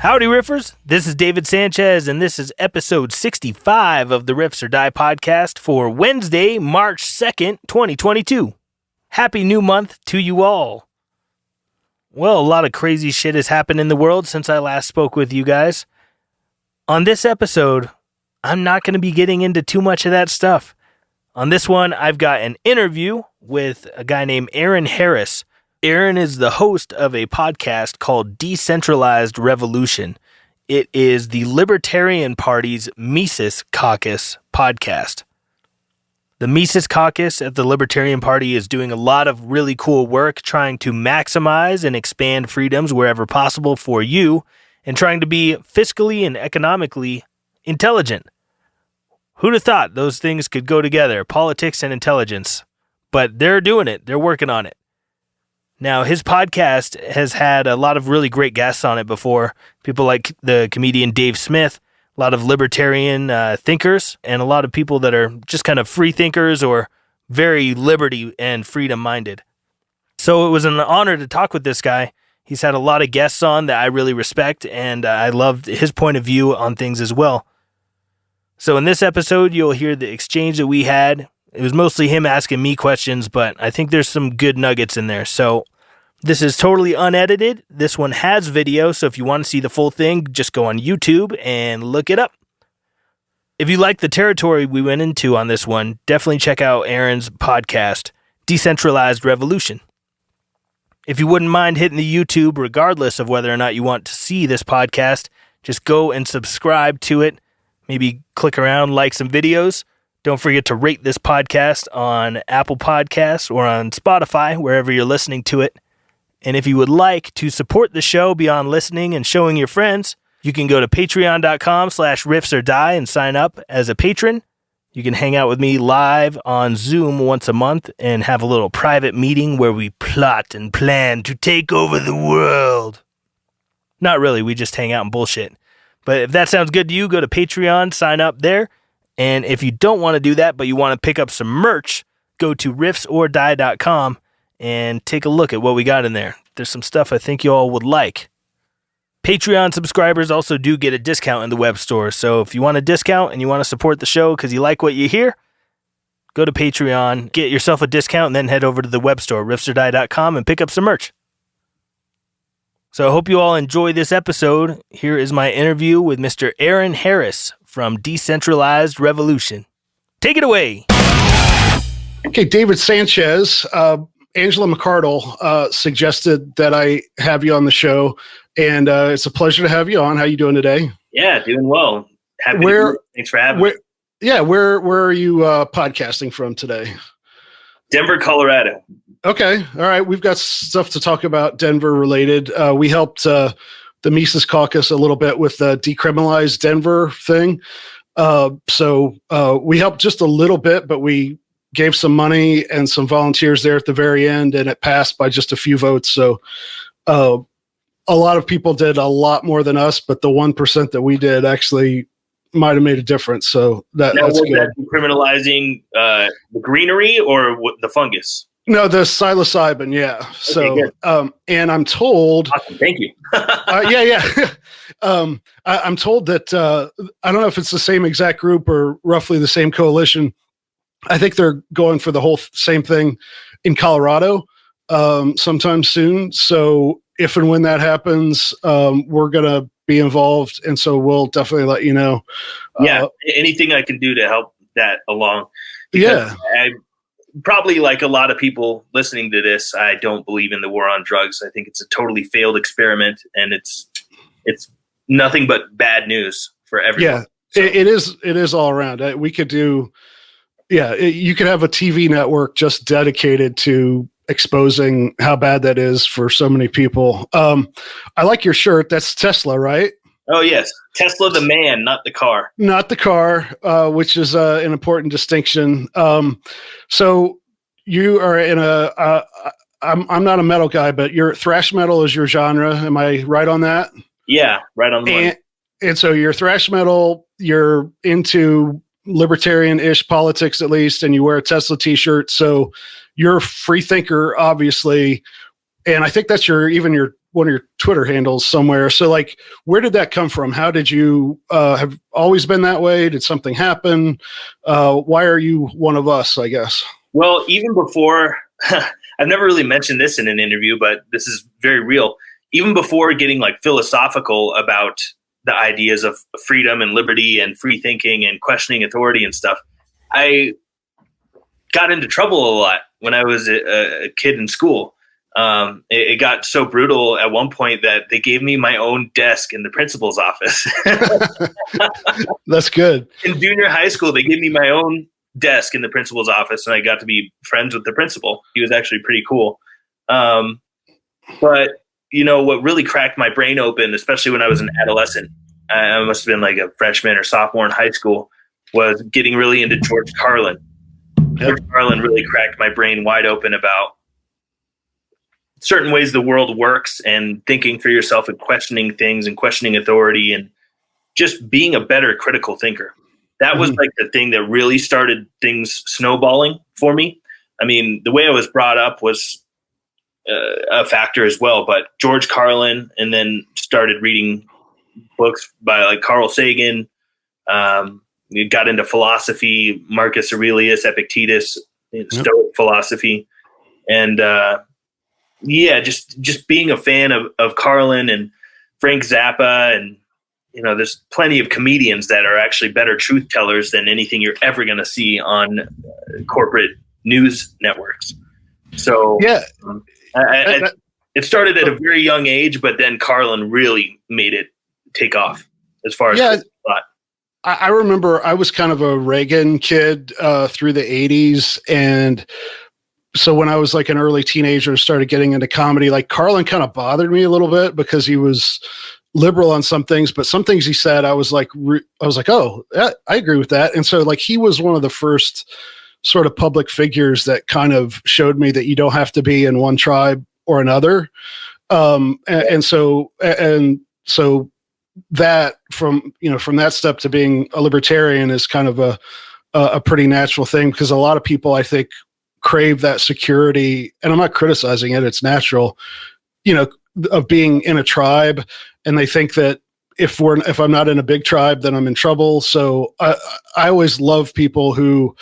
Howdy, Riffers. This is David Sanchez, and this is episode 65 of the Riffs or Die podcast for Wednesday, March 2nd, 2022. Happy new month to you all. Well, a lot of crazy shit has happened in the world since I last spoke with you guys. On this episode, I'm not going to be getting into too much of that stuff. On this one, I've got an interview with a guy named Aaron Harris. Aaron is the host of a podcast called Decentralized Revolution. It is the Libertarian Party's Mises Caucus podcast. The Mises Caucus at the Libertarian Party is doing a lot of really cool work trying to maximize and expand freedoms wherever possible for you and trying to be fiscally and economically intelligent. Who'd have thought those things could go together, politics and intelligence? But they're doing it. They're working on it. Now, his podcast has had a lot of really great guests on it before. People like the comedian Dave Smith, a lot of libertarian thinkers, and a lot of people that are just kind of free thinkers or very liberty and freedom-minded. So it was an honor to talk with this guy. He's had a lot of guests on that I really respect, and I loved his point of view on things as well. So in this episode, you'll hear the exchange that we had. It was mostly him asking me questions, but I think there's some good nuggets in there. So this is totally unedited. This one has video, so if you want to see the full thing, just go on YouTube and look it up. If you like the territory we went into on this one, definitely check out Aaron's podcast, Decentralized Revolution. If you wouldn't mind hitting the YouTube, regardless of whether or not you want to see this podcast, just go and subscribe to it. Maybe click around, like some videos. Don't forget to rate this podcast on Apple Podcasts or on Spotify, wherever you're listening to it. And if you would like to support the show beyond listening and showing your friends, you can go to patreon.com/riffsordie and sign up as a patron. You can hang out with me live on Zoom once a month and have a little private meeting where we plot and plan to take over the world. Not really, we just hang out and bullshit. But if that sounds good to you, go to Patreon, sign up there. And if you don't want to do that, but you want to pick up some merch, go to riffsordie.com and take a look at what we got in there. There's some stuff I think you all would like. Patreon subscribers also do get a discount in the web store. So if you want a discount and you want to support the show because you like what you hear, go to Patreon, get yourself a discount, and then head over to the web store, riffsordie.com, and pick up some merch. So I hope you all enjoy this episode. Here is my interview with Mr. Aaron Harris from Decentralized Revolution. Take it away. Okay, David Sanchez, Angela McCardle suggested that I have you on the show, and it's a pleasure to have you on. How you doing today? Yeah, doing well. Thanks for having me. Yeah, where are you podcasting from today? Denver, Colorado. Okay. All right. We've got stuff to talk about Denver related. We helped the Mises Caucus a little bit with the Decriminalized Denver thing. So we helped just a little bit, but we gave some money and some volunteers there at the very end, and it passed by just a few votes. So a lot of people did a lot more than us, but the 1% that we did actually might have made a difference. So that's good. That decriminalizing the greenery or the fungus? No, the psilocybin, yeah. So, and I'm told. Awesome, thank you. Yeah. I'm told that I don't know if it's the same exact group or roughly the same coalition. I think they're going for the whole same thing in Colorado sometime soon. So, if and when that happens, we're gonna be involved, and so we'll definitely let you know. Yeah, anything I can do to help that along. Yeah. Probably like a lot of people listening to this, I don't believe in the war on drugs. I think it's a totally failed experiment, and it's nothing but bad news for everyone. Yeah, so. It is all around. We could do, you could have a TV network just dedicated to exposing how bad that is for so many people. I like your shirt. That's Tesla, right? Oh, yes. Tesla the man, not the car. Not the car, which is an important distinction. So you are in I'm not a metal guy, but your thrash metal is your genre. Am I right on that? Yeah, right on the money. And so you're thrash metal, you're into libertarian-ish politics at least, and you wear a Tesla t-shirt. So you're a free thinker, obviously. And I think that's your one of your Twitter handles somewhere. So like, where did that come from? How did you have always been that way? Did something happen? Why are you one of us, I guess? Well, even before, I've never really mentioned this in an interview, but this is very real. Even before getting like philosophical about the ideas of freedom and liberty and free thinking and questioning authority and stuff, I got into trouble a lot when I was a kid in school. It got so brutal at one point that they gave me my own desk in the principal's office. That's good. In junior high school, they gave me my own desk in the principal's office, and I got to be friends with the principal. He was actually pretty cool. But you know, what really cracked my brain open, especially when I was an adolescent, I must have been like a freshman or sophomore in high school, was getting really into George Carlin. George Carlin really cracked my brain wide open about certain ways the world works and thinking for yourself and questioning things and questioning authority and just being a better critical thinker. That was like the thing that really started things snowballing for me. I mean, the way I was brought up was a factor as well, but George Carlin, and then started reading books by like Carl Sagan, got into philosophy, Marcus Aurelius, Epictetus, Stoic philosophy. And just being a fan of Carlin and Frank Zappa, and you know, there's plenty of comedians that are actually better truth tellers than anything you're ever going to see on corporate news networks. So it started at a very young age, but then Carlin really made it take off as far as thought. I remember I was kind of a Reagan kid through the 80s. And so when I was like an early teenager, started getting into comedy, like Carlin kind of bothered me a little bit because he was liberal on some things, but some things he said, I was like, oh, I agree with that. And so like, he was one of the first sort of public figures that kind of showed me that you don't have to be in one tribe or another. And so that from that step to being a libertarian is kind of a pretty natural thing, because a lot of people, I think, crave that security, and I'm not criticizing it. It's natural, of being in a tribe. And they think that if I'm not in a big tribe, then I'm in trouble. So I always love people who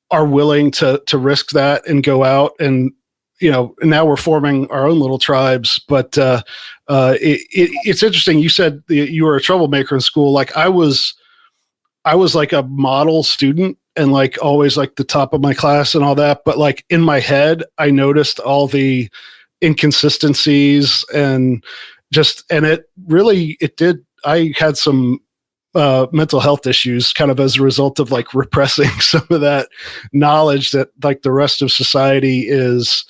are willing to risk that and go out and, now we're forming our own little tribes. But it's interesting. You said you were a troublemaker in school. Like I was like a model student and like always like the top of my class and all that. But like in my head, I noticed all the inconsistencies and it did. I had some mental health issues kind of as a result of like repressing some of that knowledge that like the rest of society is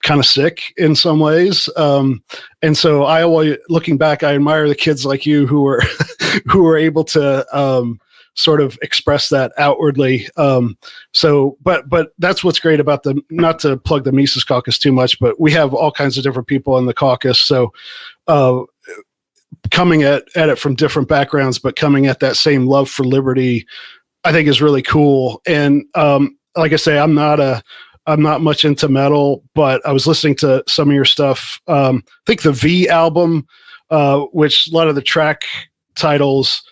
kind of sick in some ways. And so I always, looking back, I admire the kids like you who were able to sort of express that outwardly. But that's what's great about not to plug the Mises Caucus too much, but we have all kinds of different people in the caucus. So coming at it from different backgrounds, but coming at that same love for liberty, I think is really cool. And like I say, I'm not much into metal, but I was listening to some of your stuff. I think the V album, which a lot of the track titles,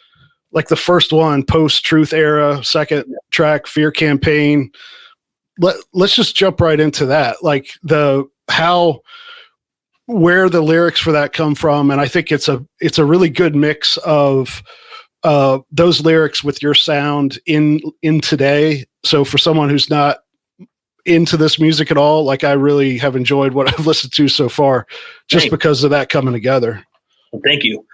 like the first one, Post-Truth Era, second track, Fear Campaign. Let's just jump right into that. Like where the lyrics for that come from. And I think it's a really good mix of those lyrics with your sound in today. So for someone who's not into this music at all, like I really have enjoyed what I've listened to so far, just because of that coming together. Well, thank you.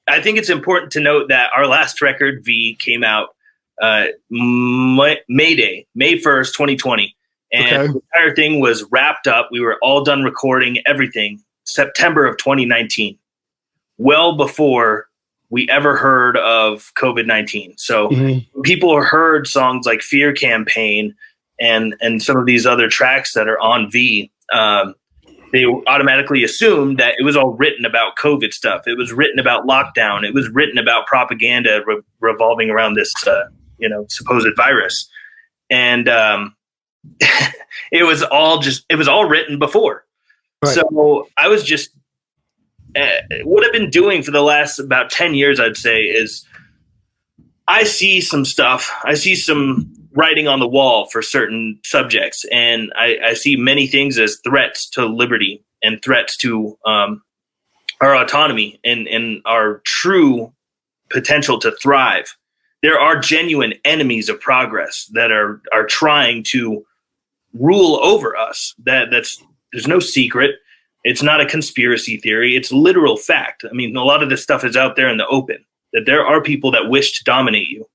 I think it's important to note that our last record, V, came out May 1st, 2020. And the entire thing was wrapped up. We were all done recording everything September of 2019, well before we ever heard of COVID-19. So people heard songs like Fear Campaign and some of these other tracks that are on V, they automatically assumed that it was all written about COVID stuff. It was written about lockdown. It was written about propaganda revolving around this, supposed virus. And it was all written before. Right. So I was just what I've been doing for the last about 10 years, I'd say, is I see some stuff. I see some writing on the wall for certain subjects, and I see many things as threats to liberty and threats to our autonomy and our true potential to thrive. There are genuine enemies of progress that are trying to rule over us. There's no secret. It's not a conspiracy theory. It's literal fact. I mean, a lot of this stuff is out there in the open, that there are people that wish to dominate you.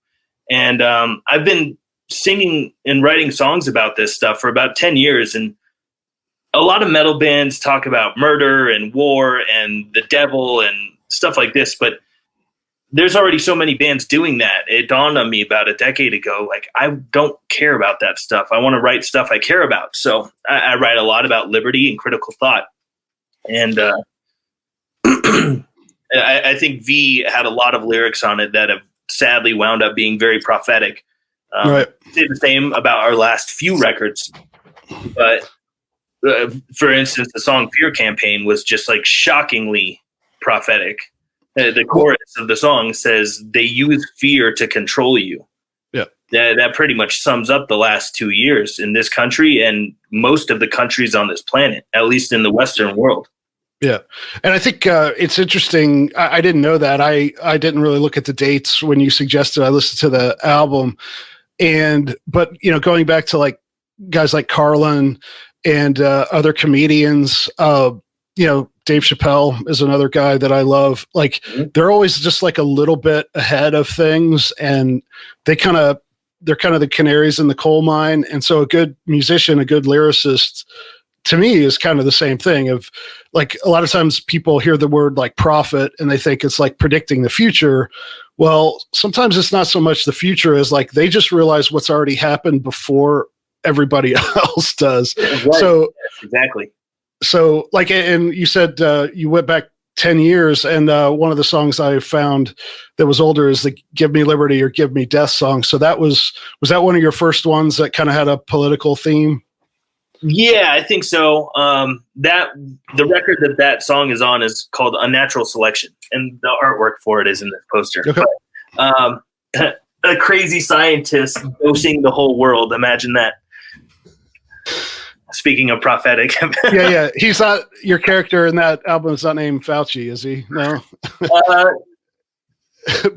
And I've been singing and writing songs about this stuff for about 10 years. And a lot of metal bands talk about murder and war and the devil and stuff like this. But there's already so many bands doing that. It dawned on me about a decade ago, like, I don't care about that stuff. I want to write stuff I care about. So I write a lot about liberty and critical thought. And I think V had a lot of lyrics on it that have sadly wound up being very prophetic. Right. Did the same about our last few records. But for instance, the song Fear Campaign was just like shockingly prophetic. The chorus of the song says they use fear to control you. Yeah. That pretty much sums up the last 2 years in this country and most of the countries on this planet, at least in the Western world. Yeah. And I think it's interesting. I didn't know that. I didn't really look at the dates when you suggested I listened to the album. But going back to like guys like Carlin and other comedians, Dave Chappelle is another guy that I love. Like, they're always just like a little bit ahead of things, and they're kind of the canaries in the coal mine. And so a good musician, a good lyricist, to me, is kind of the same thing. Of like, a lot of times people hear the word like prophet and they think it's like predicting the future. Well, sometimes it's not so much the future as like they just realize what's already happened before everybody else does. Right. So yes, exactly. So like, and you said you went back 10 years, and one of the songs I found that was older is the Give Me Liberty or Give Me Death song. So was that one of your first ones that kind of had a political theme? Yeah, I think so. The record that song is on is called Unnatural Selection, and the artwork for it is in this poster. Okay. But, a crazy scientist dosing the whole world. Imagine that. Speaking of prophetic. Yeah. He's not, your character in that album is not named Fauci, is he? No.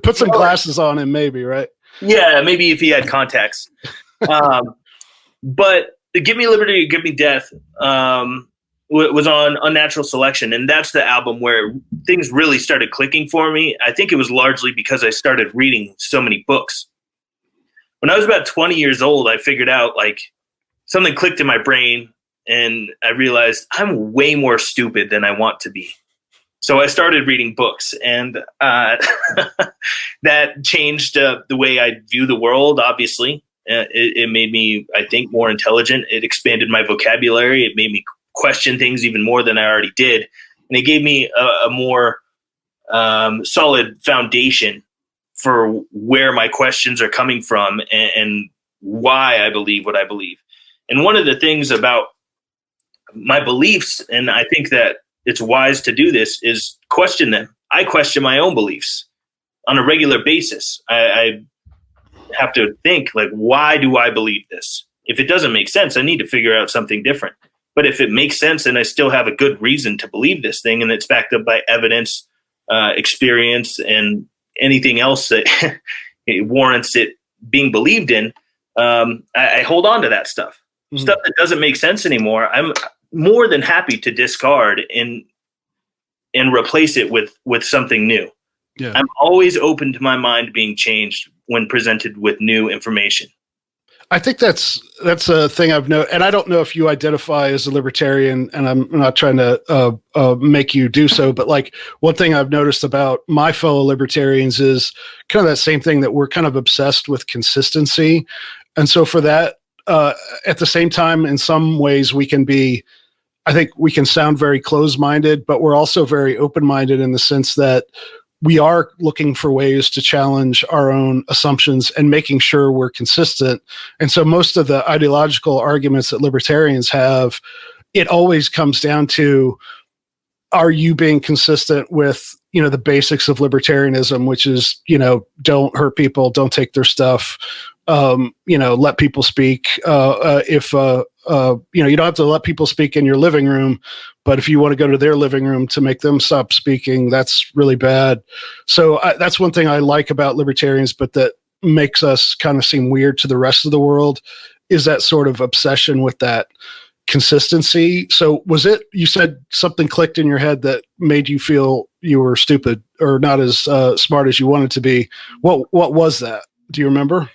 Put some glasses on him, maybe, right? Yeah, maybe if he had contacts. But the Give Me Liberty, Give Me Death was on Unnatural Selection, and that's the album where things really started clicking for me. I think it was largely because I started reading so many books. When I was about 20 years old, I figured out like something clicked in my brain, and I realized I'm way more stupid than I want to be. So I started reading books, and that changed the way I view the world, obviously. It made me, I think, more intelligent. It expanded my vocabulary. It made me question things even more than I already did. And it gave me a more solid foundation for where my questions are coming from and why I believe what I believe. And one of the things about my beliefs, and I think that it's wise to do this, is question them. I question my own beliefs on a regular basis. I have to think, like, why do I believe this? If it doesn't make sense, I need to figure out something different. But if it makes sense and I still have a good reason to believe this thing, and it's backed up by evidence, experience, and anything else that it warrants it being believed in, I hold on to that stuff. Mm-hmm. Stuff that doesn't make sense anymore, I'm more than happy to discard and replace it with something new. Yeah. I'm always open to my mind being changed when presented with new information. I think that's a thing I've noticed, and I don't know if you identify as a libertarian, and I'm not trying to make you do so, but like one thing I've noticed about my fellow libertarians is kind of that same thing, that we're kind of obsessed with consistency. And so for that, at the same time, in some ways I think we can sound very closed-minded, but we're also very open-minded in the sense that we are looking for ways to challenge our own assumptions and making sure we're consistent. And so most of the ideological arguments that libertarians have, it always comes down to are you being consistent with, the basics of libertarianism, which is, don't hurt people, don't take their stuff, let people speak. If you don't have to let people speak in your living room, but if you want to go to their living room to make them stop speaking, that's really bad. So that's one thing I like about libertarians, but that makes us kind of seem weird to the rest of the world, is that sort of obsession with that consistency. So was it, you said something clicked in your head that made you feel you were stupid or not as smart as you wanted to be? What was that? Do you remember?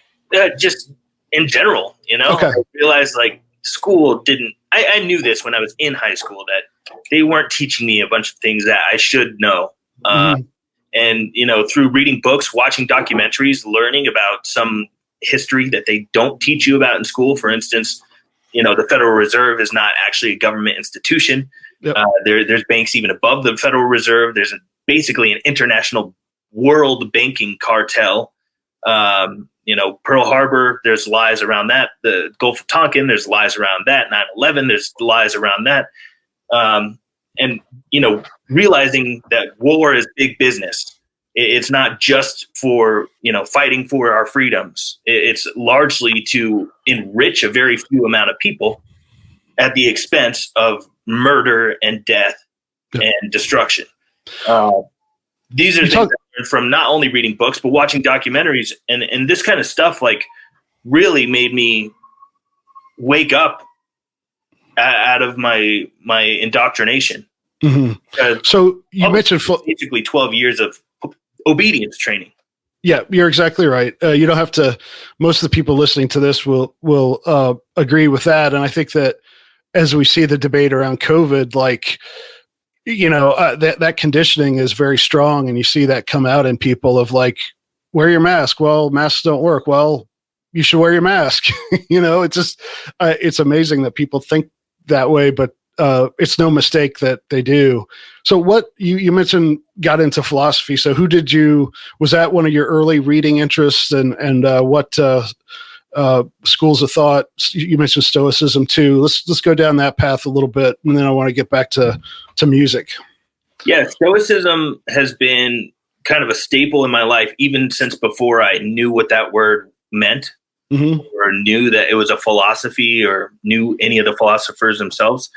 Just in general, Okay. I realized like school didn't, I knew this when I was in high school, that they weren't teaching me a bunch of things that I should know. And, through reading books, watching documentaries, learning about some history that they don't teach you about in school. For instance, the Federal Reserve is not actually a government institution. Yep. There's banks even above the Federal Reserve. There's basically an international world banking cartel. Pearl Harbor, there's lies around that. The Gulf of Tonkin, there's lies around that. 9/11, there's lies around that. And realizing that war is big business. It's not just for, fighting for our freedoms. It's largely to enrich a very few amount of people at the expense of murder and death and destruction. These are things that I learned from not only reading books, but watching documentaries. And this kind of stuff, like, really made me wake up out of my indoctrination. Mm-hmm. So you mentioned basically 12 years of obedience training. Yeah, you're exactly right. You don't have to. Most of the people listening to this will agree with that. And I think that as we see the debate around COVID, like, that conditioning is very strong, and you see that come out in people of like, wear your mask. Well, masks don't work. Well, you should wear your mask. It's just it's amazing that people think that way, but it's no mistake that they do. So what you mentioned got into philosophy. So was that one of your early reading interests, and what schools of thought? You mentioned Stoicism too. Let's go down that path a little bit, and then I want to get back to music. Yeah, Stoicism has been kind of a staple in my life, even since before I knew what that word meant, or knew that it was a philosophy, or knew any of the philosophers themselves.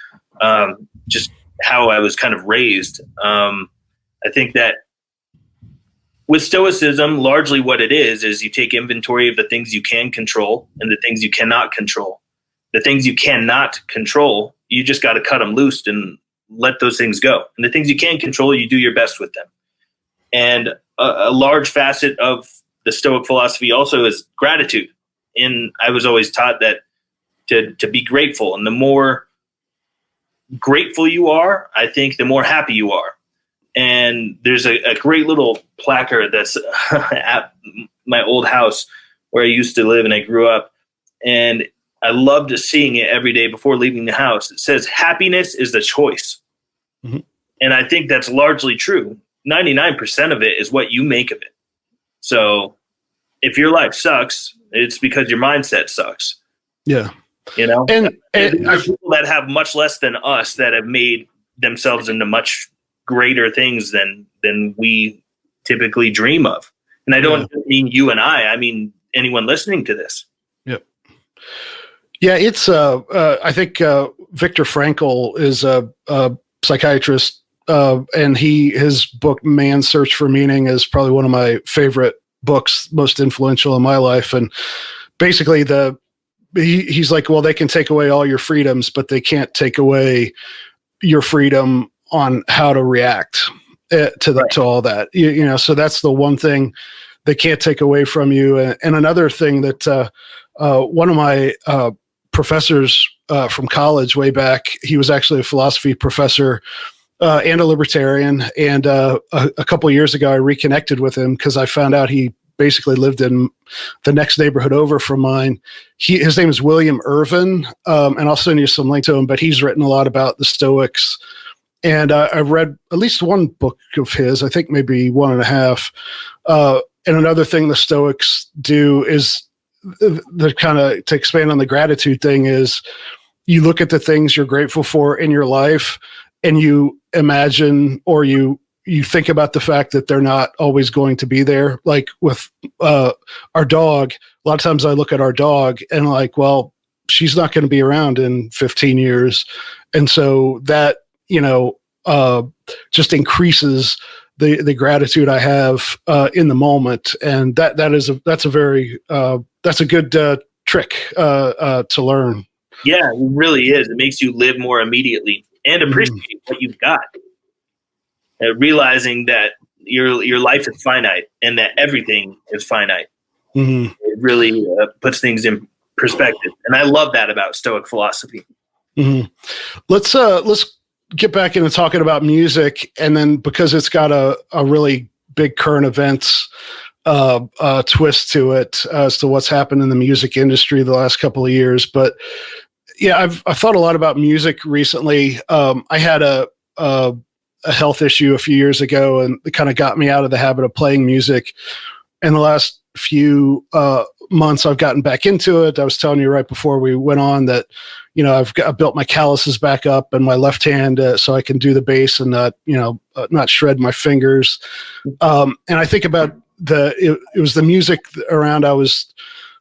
Just how I was kind of raised. I think that with Stoicism, largely what it is you take inventory of the things you can control and the things you cannot control. The things you cannot control, you just got to cut them loose and let those things go. And the things you can control, you do your best with them. And a large facet of the Stoic philosophy also is gratitude. And I was always taught that to be grateful. And the more grateful you are, I think the more happy you are. And there's a great little placard that's at my old house where I used to live and I grew up. And I loved seeing it every day before leaving the house. It says, happiness is the choice. Mm-hmm. And I think that's largely true. 99% of it is what you make of it. So if your life sucks, it's because your mindset sucks. Yeah. And there's people that have much less than us that have made themselves into much greater things than we typically dream of. And I don't mean you and I mean anyone listening to this. Yep. Yeah, it's I think Viktor Frankl is a psychiatrist, and his book Man's Search for Meaning is probably one of my favorite books, most influential in my life. And basically he's like, well, they can take away all your freedoms, but they can't take away your freedom on how to react to all that. So that's the one thing they can't take away from you. And another thing that one of my professors from college way back, he was actually a philosophy professor and a libertarian. And a couple of years ago, I reconnected with him because I found out he basically lived in the next neighborhood over from mine. His name is William Irvin, and I'll send you some link to him, but he's written a lot about the Stoics. And I've read at least one book of his, I think maybe one and a half. And another thing the Stoics do is the kind of, to expand on the gratitude thing, is you look at the things you're grateful for in your life and you imagine, or you think about the fact that they're not always going to be there. Like with our dog, a lot of times I look at our dog and like, well, she's not going to be around in 15 years. And so that, just increases the gratitude I have in the moment. And that's a good trick to learn. Yeah, it really is. It makes you live more immediately and appreciate what you've got. Realizing that your life is finite and that everything is finite. Mm-hmm. It really puts things in perspective. And I love that about Stoic philosophy. Mm-hmm. Let's get back into talking about music, and then because it's got a really big current events twist to it as to what's happened in the music industry the last couple of years. But yeah, I've thought a lot about music recently. I had a health issue a few years ago, and it kind of got me out of the habit of playing music. In the last few months, I've gotten back into it. I was telling you right before we went on that, I've built my calluses back up in my left hand so I can do the bass and not shred my fingers. And I think about it was the music around I was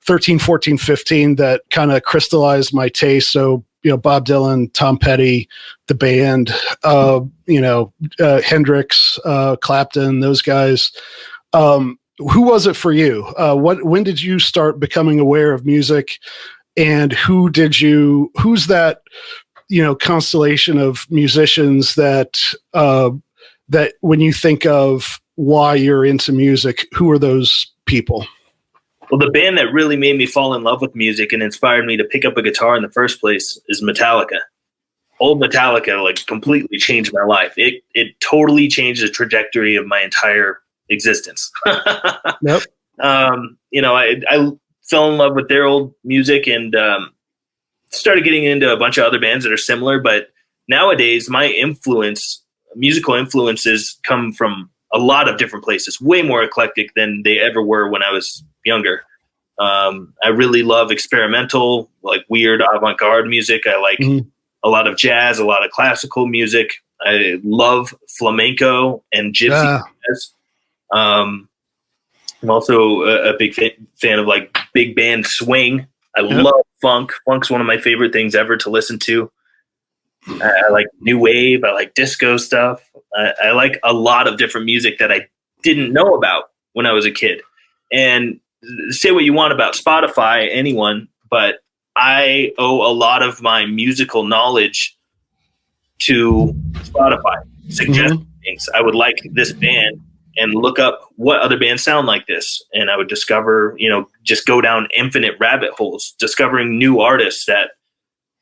13, 14, 15 that kind of crystallized my taste. So, Bob Dylan, Tom Petty, the band, Hendrix, Clapton, those guys. Who was it for you? When did you start becoming aware of music, and who's that, constellation of musicians that when you think of why you're into music, who are those people? Well, the band that really made me fall in love with music and inspired me to pick up a guitar in the first place is Metallica. Old Metallica completely changed my life. It totally changed the trajectory of my entire existence. Yep. I fell in love with their old music and started getting into a bunch of other bands that are similar. But nowadays, my musical influences come from a lot of different places, way more eclectic than they ever were when I was younger. I really love experimental, weird avant-garde music. I like a lot of jazz, a lot of classical music. I love flamenco and gypsy jazz. I'm also a big fan of big band swing. I love funk. Funk's one of my favorite things ever to listen to. I like new wave. I like disco stuff. I like a lot of different music that I didn't know about when I was a kid. And say what you want about Spotify, anyone, but I owe a lot of my musical knowledge to Spotify. Suggesting things. I would like this band and look up what other bands sound like this. And I would discover, just go down infinite rabbit holes, discovering new artists that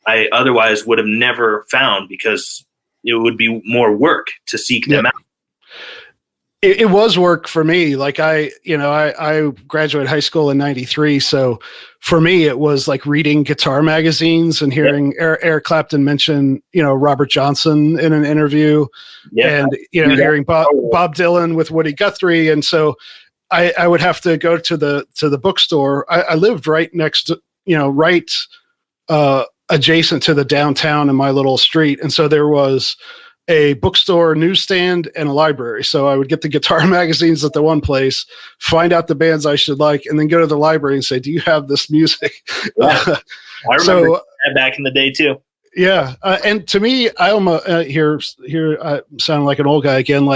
I otherwise would have never found because it would be more work to seek them out. It was work for me. I graduated high school in '93. So for me, it was reading guitar magazines and hearing Eric Clapton mention, Robert Johnson in an interview, and, hearing Bob Dylan with Woody Guthrie. And so I would have to go to the bookstore. I lived right next to, right adjacent to the downtown in my little street. And so there was a bookstore, newsstand, and a library. So I would get the guitar magazines at the one place, find out the bands I should like, and then go to the library and say, do you have this music? Yeah. I remember that back in the day too. Yeah. And to me, I almost here I sound like an old guy again.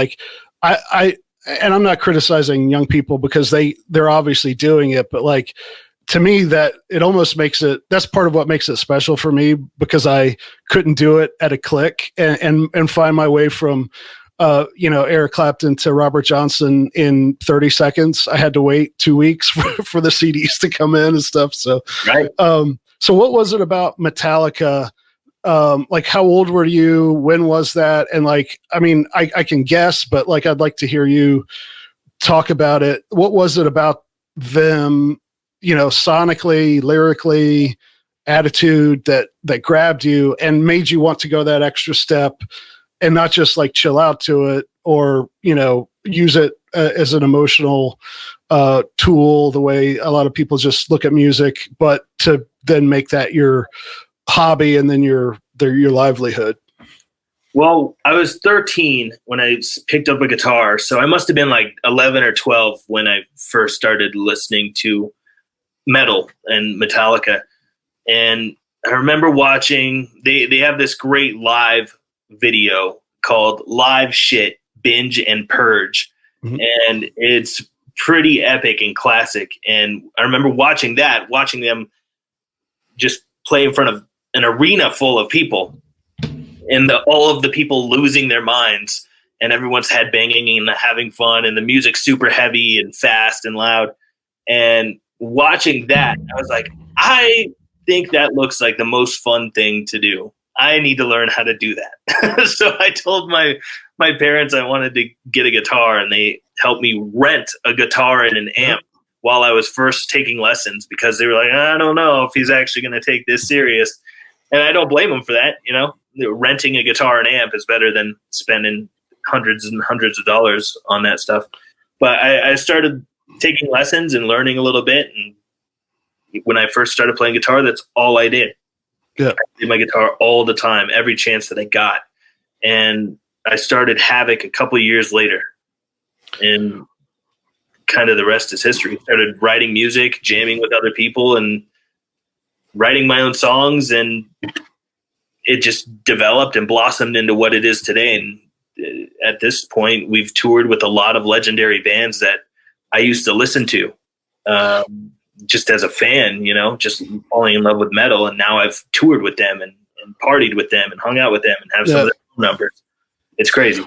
And I'm not criticizing young people because they're obviously doing it, but to me, that it almost that's part of what makes it special for me, because I couldn't do it at a click and find my way from, Eric Clapton to Robert Johnson in 30 seconds. I had to wait 2 weeks for the CDs to come in and stuff. So, right. So what was it about Metallica? How old were you? When was that? And I can guess, but I'd like to hear you talk about it. What was it about them, sonically, lyrically, attitude that grabbed you and made you want to go that extra step and not just chill out to it or, use it as an emotional tool, the way a lot of people just look at music, but to then make that your hobby and then your livelihood? Well, I was 13 when I picked up a guitar, so I must have been like 11 or 12 when I first started listening to metal and Metallica. And I remember watching, they have this great live video called Live Shit, Binge and Purge. Mhm. And it's pretty epic and classic. And I remember watching them just play in front of an arena full of people, and all of the people losing their minds, and everyone's headbanging and having fun, and the music's super heavy and fast and loud. And watching that, I was like, I think that looks like the most fun thing to do. I need to learn how to do that. So I told my parents I wanted to get a guitar, and they helped me rent a guitar and an amp while I was first taking lessons, because they were like, I don't know if he's actually going to take this serious. And I don't blame them for that. You know, renting a guitar and amp is better than spending hundreds and hundreds of dollars on that stuff. But I started taking lessons and learning a little bit. And when I first started playing guitar, that's all I did. Yeah. I played my guitar all the time, every chance that I got. And I started Havoc a couple of years later. And kind of the rest is history. Started writing music, jamming with other people, and writing my own songs, and it just developed and blossomed into what it is today. And at this point, we've toured with a lot of legendary bands that I used to listen to, just as a fan, you know, just falling in love with metal. And now I've toured with them and partied with them and hung out with them and have some of their phone numbers. It's crazy.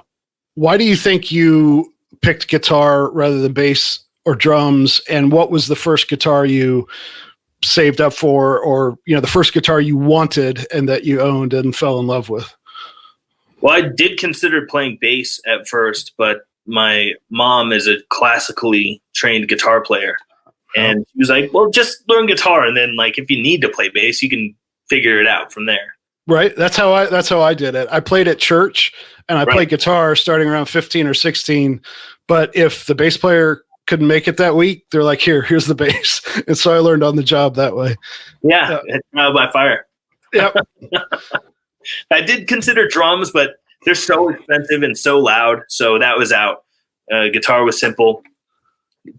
Why do you think you picked guitar rather than bass or drums? And what was the first guitar you saved up for, or, you know, the first guitar you wanted and that you owned and fell in love with? Well, I did consider playing bass at first, but my mom is a classically trained guitar player. And she was like, well, just learn guitar. And then, like, if you need to play bass, you can figure it out from there. Right. That's how I did it. I played at church, and I played guitar starting around 15 or 16. But if the bass player couldn't make it that week, they're like, here's the bass. And so I learned on the job that way. Yeah. It's trial by fire. Yep. I did consider drums, but they're so expensive and so loud. So that was out. Guitar was simple,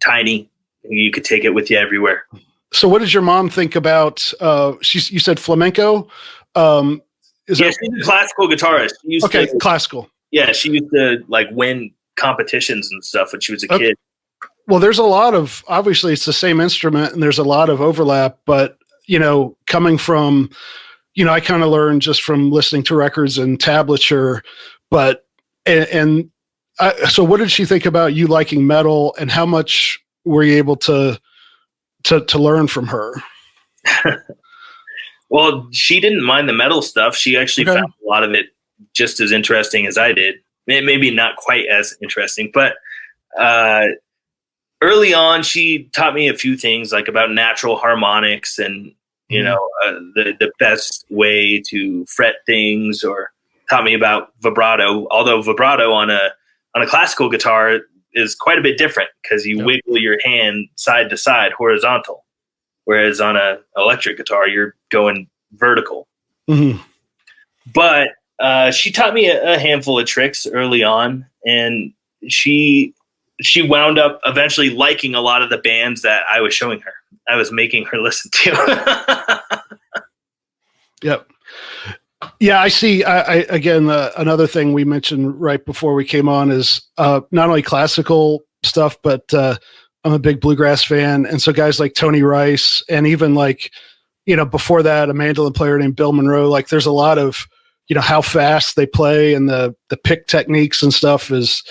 tiny. You could take it with you everywhere. So what does your mom think about, you said flamenco? She's a classical guitarist. Classical. Yeah, she used to like win competitions and stuff when she was a kid. Well, there's a lot of, obviously it's the same instrument and there's a lot of overlap, but, you know, coming from, you know, I kind of learned just from listening to records and tablature, but, so what did she think about you liking metal, and how much were you able to learn from her? Well, she didn't mind the metal stuff. She actually found a lot of it just as interesting as I did. Maybe not quite as interesting, but early on, she taught me a few things, like about natural harmonics and, you know, the best way to fret things, or taught me about vibrato. Although vibrato on a classical guitar is quite a bit different, because you wiggle your hand side to side horizontal, whereas on a electric guitar you're going vertical. Mm-hmm. But she taught me a handful of tricks early on, and she wound up eventually liking a lot of the bands that I was showing her. I was making her listen to. Yep. Yeah, I see. Again, another thing we mentioned right before we came on is not only classical stuff, but I'm a big bluegrass fan. And so guys like Tony Rice, and even like, you know, before that, a mandolin player named Bill Monroe, like there's a lot of, you know, how fast they play and the pick techniques and stuff is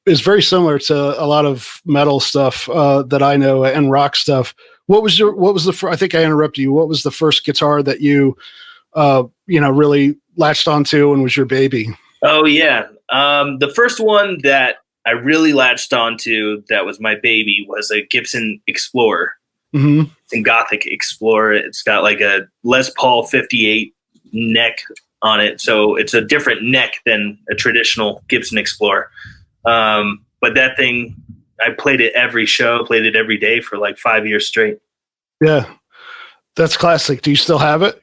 very similar to a lot of metal stuff that I know, and rock stuff. I think I interrupted you. What was the first guitar that you really latched onto and was your baby? Oh yeah. The first one that I really latched onto that was my baby was a Gibson Explorer. Mm-hmm. It's a Gothic Explorer. It's got like a Les Paul 58 neck on it. So it's a different neck than a traditional Gibson Explorer. But that thing, I played it every show, played it every day for like 5 years straight. Yeah. That's classic. Do you still have it?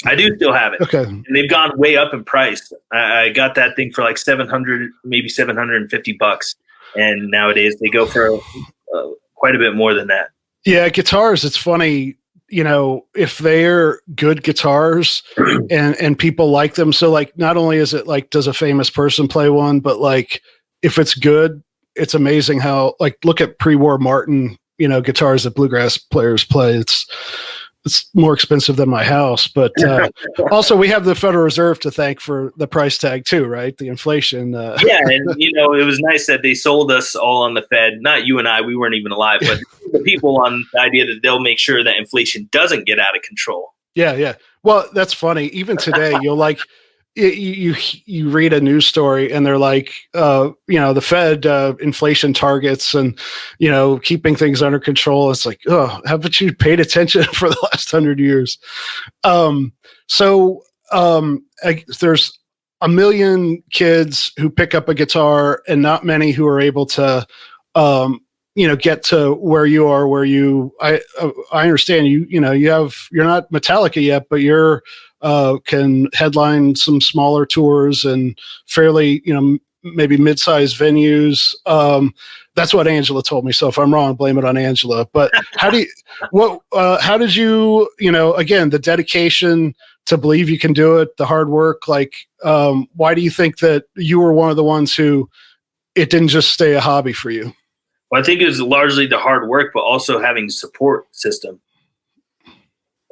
I do still have it. Okay. And they've gone way up in price. I got that thing for like 700, maybe $750. And nowadays they go for quite a bit more than that. Yeah, guitars, it's funny, if they're good guitars and people like them. So like, not only is it like, does a famous person play one, but like, if it's good, it's amazing how, like, look at pre-war Martin, guitars that bluegrass players play. It's more expensive than my house, but also we have the Federal Reserve to thank for the price tag too, right? The inflation. Yeah, and it was nice that they sold us all on the Fed. Not you and I, we weren't even alive, but the people on the idea that they'll make sure that inflation doesn't get out of control. Yeah. Well, that's funny. Even today, you'll like you read a news story and they're like, the Fed inflation targets and keeping things under control. It's like, oh, haven't you paid attention for the last 100 years? There's a million kids who pick up a guitar and not many who are able to get to where you are, I understand you're not Metallica yet, but you're can headline some smaller tours and fairly, maybe mid-sized venues. That's what Angela told me. So if I'm wrong, blame it on Angela. But how did you, again, the dedication to believe you can do it, the hard work, like, why do you think that you were one of the ones who it didn't just stay a hobby for you? Well, I think it was largely the hard work, but also having a support system.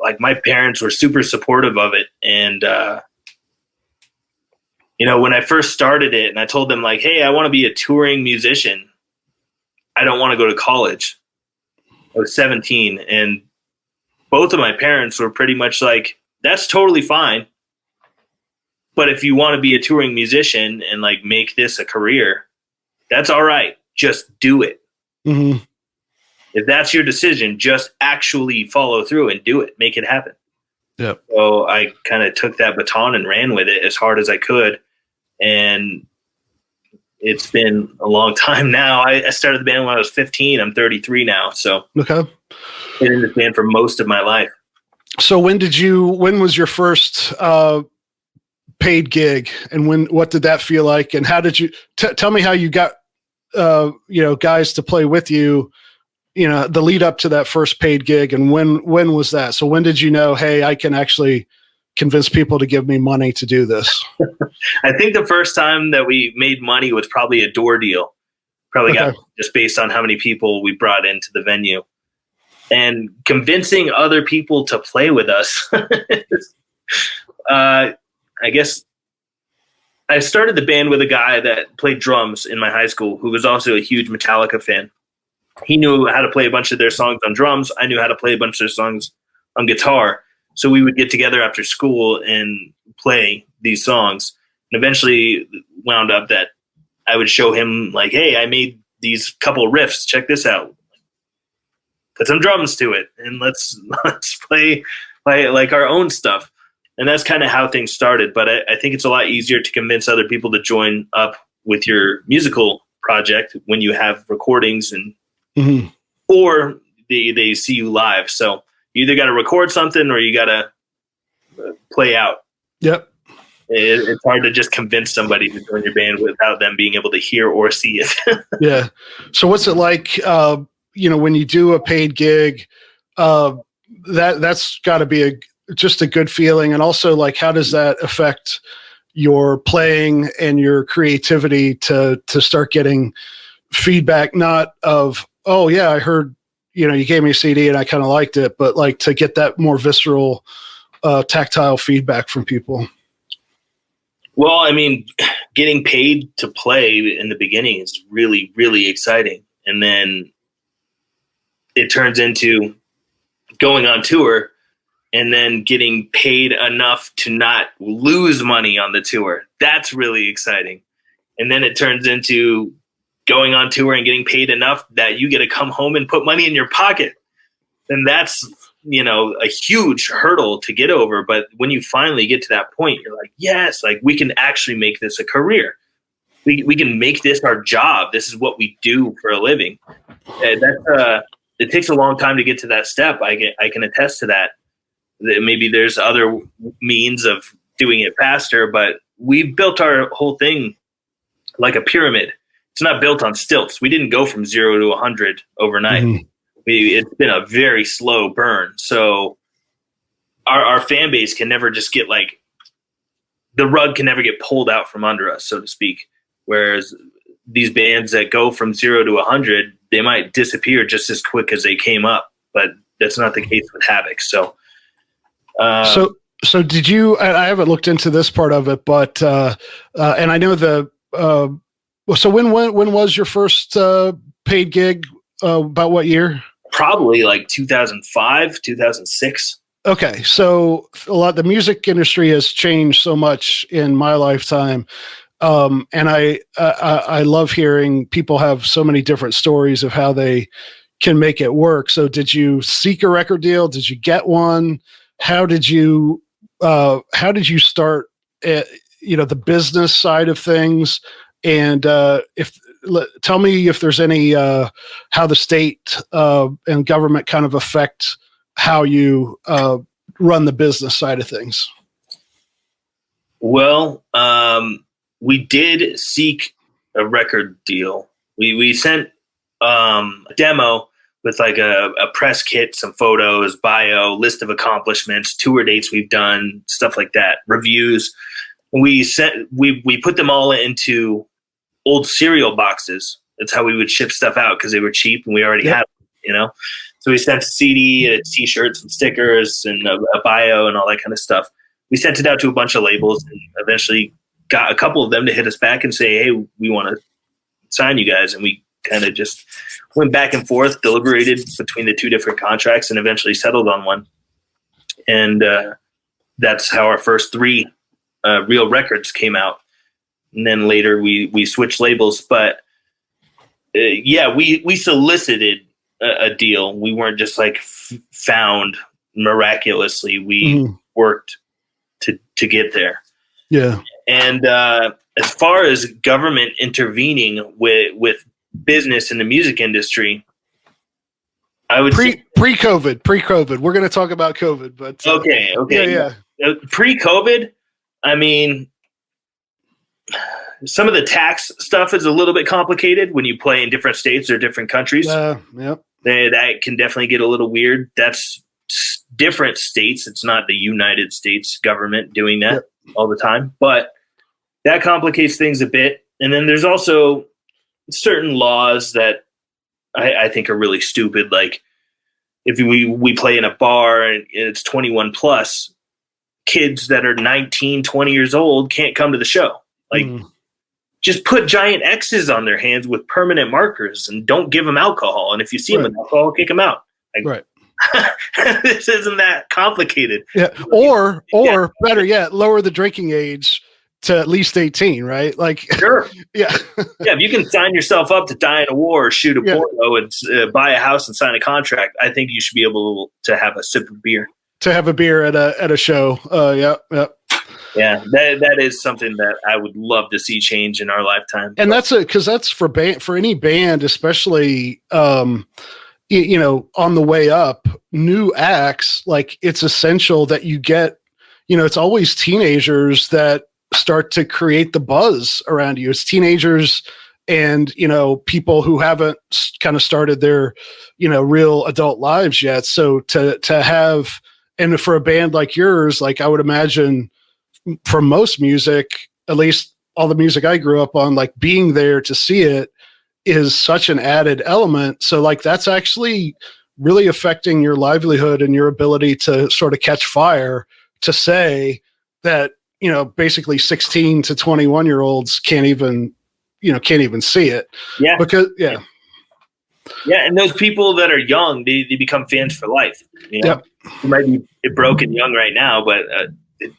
Like my parents were super supportive of it. And, when I first started it and I told them like, hey, I want to be a touring musician. I don't want to go to college. I was 17 and both of my parents were pretty much like, that's totally fine. But if you want to be a touring musician and like make this a career, that's all right. Just do it. Mm-hmm. If that's your decision, just actually follow through and do it. Make it happen. Yep. So I kind of took that baton and ran with it as hard as I could. And it's been a long time now. I started the band when I was 15. I'm 33 now. So okay. Been in this band for most of my life. So when was your first paid gig and what did that feel like? And how did you tell me how you got, guys to play with you, the lead up to that first paid gig, and when was that? So when did you know, hey, I can actually convince people to give me money to do this? I think the first time that we made money was probably a door deal. Probably got just based on how many people we brought into the venue. And convincing other people to play with us. I guess I started the band with a guy that played drums in my high school who was also a huge Metallica fan. He knew how to play a bunch of their songs on drums. I knew how to play a bunch of their songs on guitar. So we would get together after school and play these songs. And eventually wound up that I would show him like, hey, I made these couple riffs. Check this out. Put some drums to it and let's play like our own stuff. And that's kind of how things started. But I think it's a lot easier to convince other people to join up with your musical project when you have recordings and mm-hmm. or they see you live. So you either got to record something or you got to play out. Yep. It's hard to just convince somebody to join your band without them being able to hear or see it. Yeah. So what's it like, when you do a paid gig, that's got to be just a good feeling. And also, like, how does that affect your playing and your creativity to start getting feedback, not of, oh yeah, I heard, you gave me a CD and I kind of liked it, but like to get that more visceral, tactile feedback from people? Well, I mean, getting paid to play in the beginning is really, really exciting. And then it turns into going on tour and then getting paid enough to not lose money on the tour. That's really exciting. And then it turns into going on tour and getting paid enough that you get to come home and put money in your pocket. And that's, a huge hurdle to get over. But when you finally get to that point, you're like, yes, like we can actually make this a career. We can make this our job. This is what we do for a living. And it takes a long time to get to that step. I can attest to that. Maybe there's other means of doing it faster, but we built our whole thing like a pyramid. It's not built on stilts. We didn't go from 0 to 100 overnight. Mm-hmm. It's been a very slow burn. So our fan base can never just get like, the rug can never get pulled out from under us, so to speak. Whereas these bands that go from 0 to 100, they might disappear just as quick as they came up, but that's not the case with Havoc. So did you, I haven't looked into this part of it, but, and I know so when was your first paid gig? About what year? Probably like 2005, 2006. Okay, so the music industry has changed so much in my lifetime, and I love hearing people have so many different stories of how they can make it work. So, did you seek a record deal? Did you get one? How did you start? The business side of things, and tell me if there's any how the state and government kind of affect how you run the business side of things. Well, we did seek a record deal. We sent a demo with like a press kit, some photos, bio, list of accomplishments, tour dates we've done, stuff like that, reviews. We put them all into old cereal boxes. That's how we would ship stuff out because they were cheap and we already had them, So we sent a CD, a T-shirt, some stickers, and a bio and all that kind of stuff. We sent it out to a bunch of labels and eventually got a couple of them to hit us back and say, hey, we want to sign you guys. And we kind of just went back and forth, deliberated between the two different contracts, and eventually settled on one. And that's how our first 3 real records came out. And then later we switched labels. But we solicited a deal. We weren't just like found miraculously. We worked to get there. Yeah. And as far as government intervening with business in the music industry, I would say pre-COVID. We're going to talk about COVID, but okay. Yeah. Pre-COVID, I mean, some of the tax stuff is a little bit complicated when you play in different states or different countries. Yep. That can definitely get a little weird. That's different states. It's not the United States government doing that all the time, but that complicates things a bit. And then there's also certain laws that I think are really stupid. Like if we play in a bar and it's 21 plus, kids that are 19, 20 years old can't come to the show. Like just put giant X's on their hands with permanent markers and don't give them alcohol. And if you see them with alcohol, kick them out. Like, this isn't that complicated. Yeah. Or better yet, lower the drinking age to at least 18, right? Like, sure. Yeah. Yeah. If you can sign yourself up to die in a war or shoot a porno and buy a house and sign a contract, I think you should be able to have a sip of beer. To have a beer at a show. Yeah, that is something that I would love to see change in our lifetime. And because that's for any band, especially on the way up, new acts. Like it's essential that you get. It's always teenagers that start to create the buzz around you. It's teenagers and people who haven't kind of started their real adult lives yet. So to have, and for a band like yours, like I would imagine. For most music, at least all the music I grew up on, like being there to see it is such an added element. So like that's actually really affecting your livelihood and your ability to sort of catch fire, to say that, basically 16 to 21 year olds can't even see it. Yeah. Because Yeah. And those people that are young, they become fans for life. You might be broken young right now, but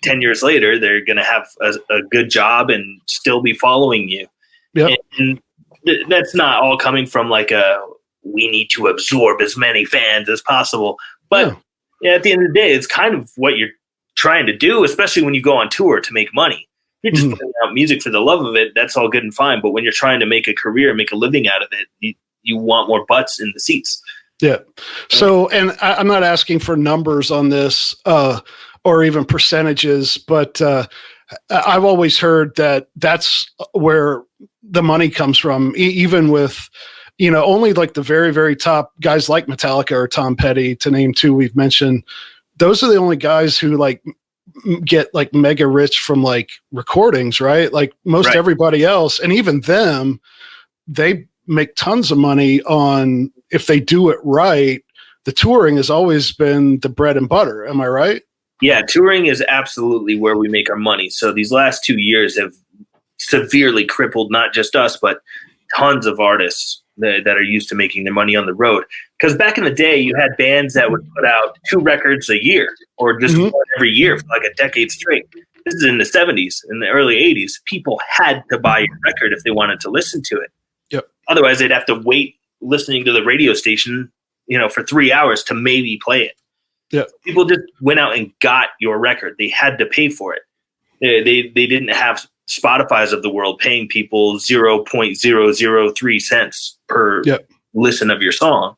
10 years later, they're going to have a good job and still be following you. Yep. And that's not all coming from like we need to absorb as many fans as possible. But at the end of the day, it's kind of what you're trying to do, especially when you go on tour to make money. You're just putting out music for the love of it. That's all good and fine. But when you're trying to make a career, make a living out of it, you want more butts in the seats. Yeah. So, and I'm not asking for numbers on this or even percentages, but I've always heard that that's where the money comes from, even with, only like the very, very top guys like Metallica or Tom Petty, to name two we've mentioned. Those are the only guys who like get like mega rich from like recordings, right? Like most everybody else, and even them, they make tons of money on, if they do it right. The touring has always been the bread and butter. Am I right? Yeah, touring is absolutely where we make our money. So these last 2 years have severely crippled not just us, but tons of artists that are used to making their money on the road. Because back in the day, you had bands that would put out 2 records a year or just one every year for like a decade straight. This is in the 70s, in the early 80s. People had to buy your record if they wanted to listen to it. Yep. Otherwise, they'd have to wait listening to the radio station, for 3 hours to maybe play it. Yeah. People just went out and got your record. They had to pay for it. They didn't have Spotify's of the world paying people 0.003 cents per listen of your song.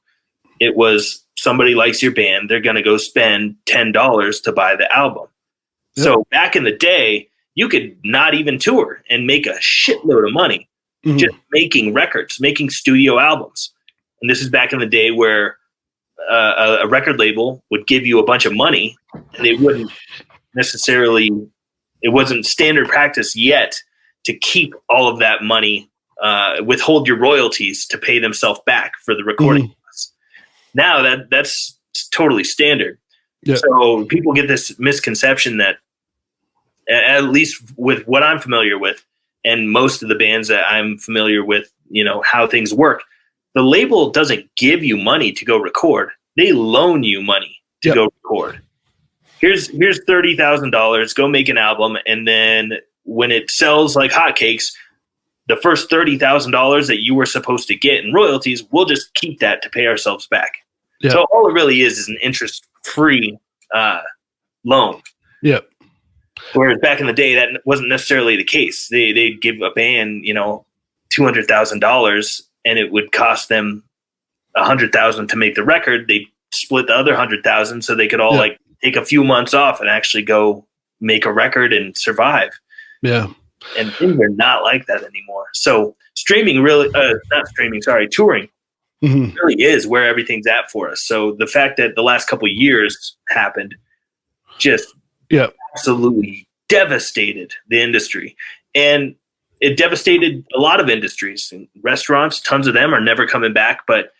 It was somebody likes your band, they're going to go spend $10 to buy the album. Yep. So back in the day, you could not even tour and make a shitload of money just making records, making studio albums. And this is back in the day where a record label would give you a bunch of money, and they wouldn't necessarily, it wasn't standard practice yet to keep all of that money, withhold your royalties to pay themselves back for the recording costs. Now that's totally standard. Yeah. So people get this misconception that, at least with what I'm familiar with, and most of the bands that I'm familiar with, how things work, the label doesn't give you money to go record. They loan you money to go record. Here's $30,000. Go make an album, and then when it sells like hotcakes, the first $30,000 that you were supposed to get in royalties, we'll just keep that to pay ourselves back. Yeah. So all it really is an interest-free loan. Yep. Whereas back in the day, that wasn't necessarily the case. They'd give a band, $200,000, and it would cost them $100,000 to make the record. They split the other $100,000 so they could all like take a few months off and actually go make a record and survive. Yeah. And things are not like that anymore. So streaming really, touring really is where everything's at for us. So the fact that the last couple of years happened just absolutely devastated the industry. And it devastated a lot of industries. And restaurants, tons of them are never coming back. But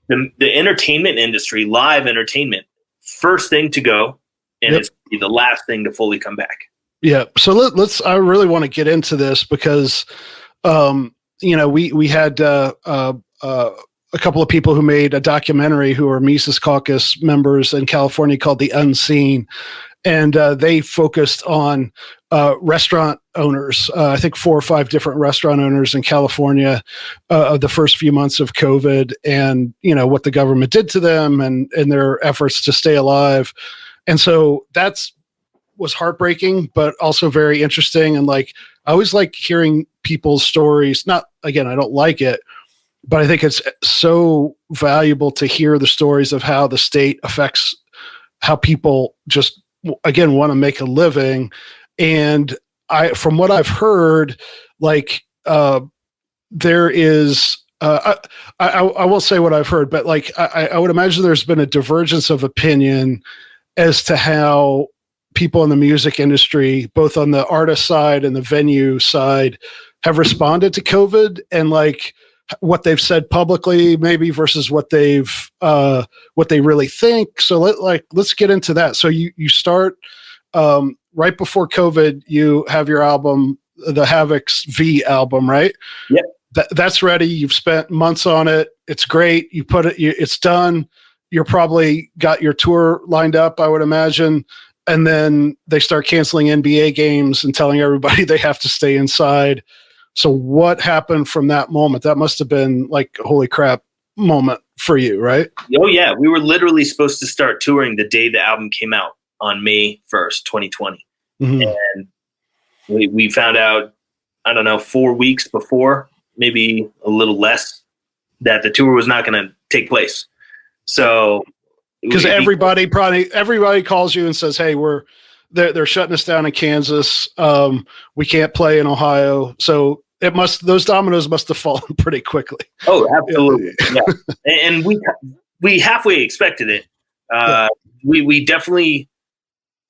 the entertainment industry, live entertainment, first thing to go, and it's the last thing to fully come back. Yeah. So let's. I really want to get into this because, we had a couple of people who made a documentary who are Mises Caucus members in California called The Unseen. And they focused on restaurant owners. I think 4 or 5 different restaurant owners in California of the first few months of COVID, and what the government did to them and their efforts to stay alive. And so was heartbreaking, but also very interesting. And I always like hearing people's stories. Not, again, I don't like it, but I think it's so valuable to hear the stories of how the state affects how people just, again, want to make a living. And from what I've heard, there is, I won't say what I've heard, but I would imagine there's been a divergence of opinion as to how people in the music industry, both on the artist side and the venue side, have responded to COVID, and what they've said publicly maybe versus what they really think. So let's get into that. So you start right before COVID, you have your album, the Havoc's V album, right? Yeah. That's ready. You've spent months on it. It's great. You put it, it's done. You're probably got your tour lined up, I would imagine. And then they start canceling NBA games and telling everybody they have to stay inside. So what happened from that moment? That must have been a holy crap moment for you, right? Oh, yeah. We were literally supposed to start touring the day the album came out on May 1st, 2020. And we found out, 4 weeks before, maybe a little less, that the tour was not going to take place. So because everybody calls you and says, "Hey, they're shutting us down in Kansas. We can't play in Ohio." So those dominoes must have fallen pretty quickly. Oh, absolutely. Yeah. And we halfway expected it. We definitely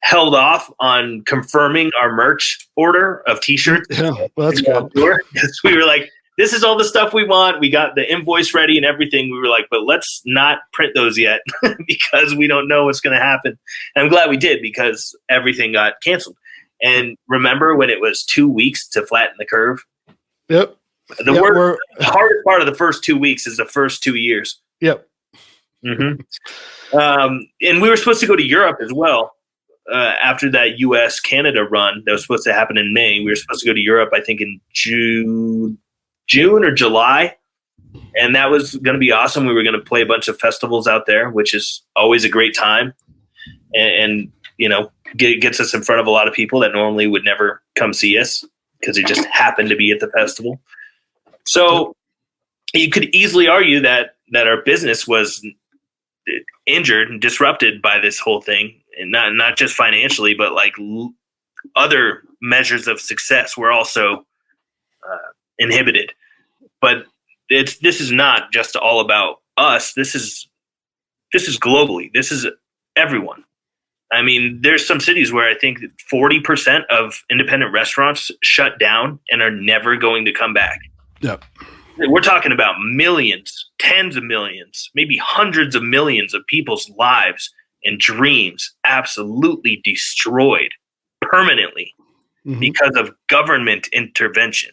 held off on confirming our merch order of t-shirts. Yeah, well, that's good. Because we were like, this is all the stuff we want. We got the invoice ready and everything. We were like, but let's not print those yet because we don't know what's going to happen. And I'm glad we did because everything got canceled. And remember when it was 2 weeks to flatten the curve? Yep. The hardest part of the first 2 weeks is the first 2 years. Yep. Mm-hmm. And we were supposed to go to Europe as well. After that U.S.-Canada run that was supposed to happen in May, we were supposed to go to Europe, I think, in June or July, and that was going to be awesome. We were going to play a bunch of festivals out there, which is always a great time, and gets us in front of a lot of people that normally would never come see us because it just happened to be at the festival. So you could easily argue that our business was injured and disrupted by this whole thing. And not just financially, but like other measures of success were also inhibited. But this is not just all about us. This is globally. This is everyone. I mean, there's some cities where I think 40% of independent restaurants shut down and are never going to come back. Yep. We're talking about millions, tens of millions, maybe hundreds of millions of people's lives and dreams absolutely destroyed permanently because of government intervention.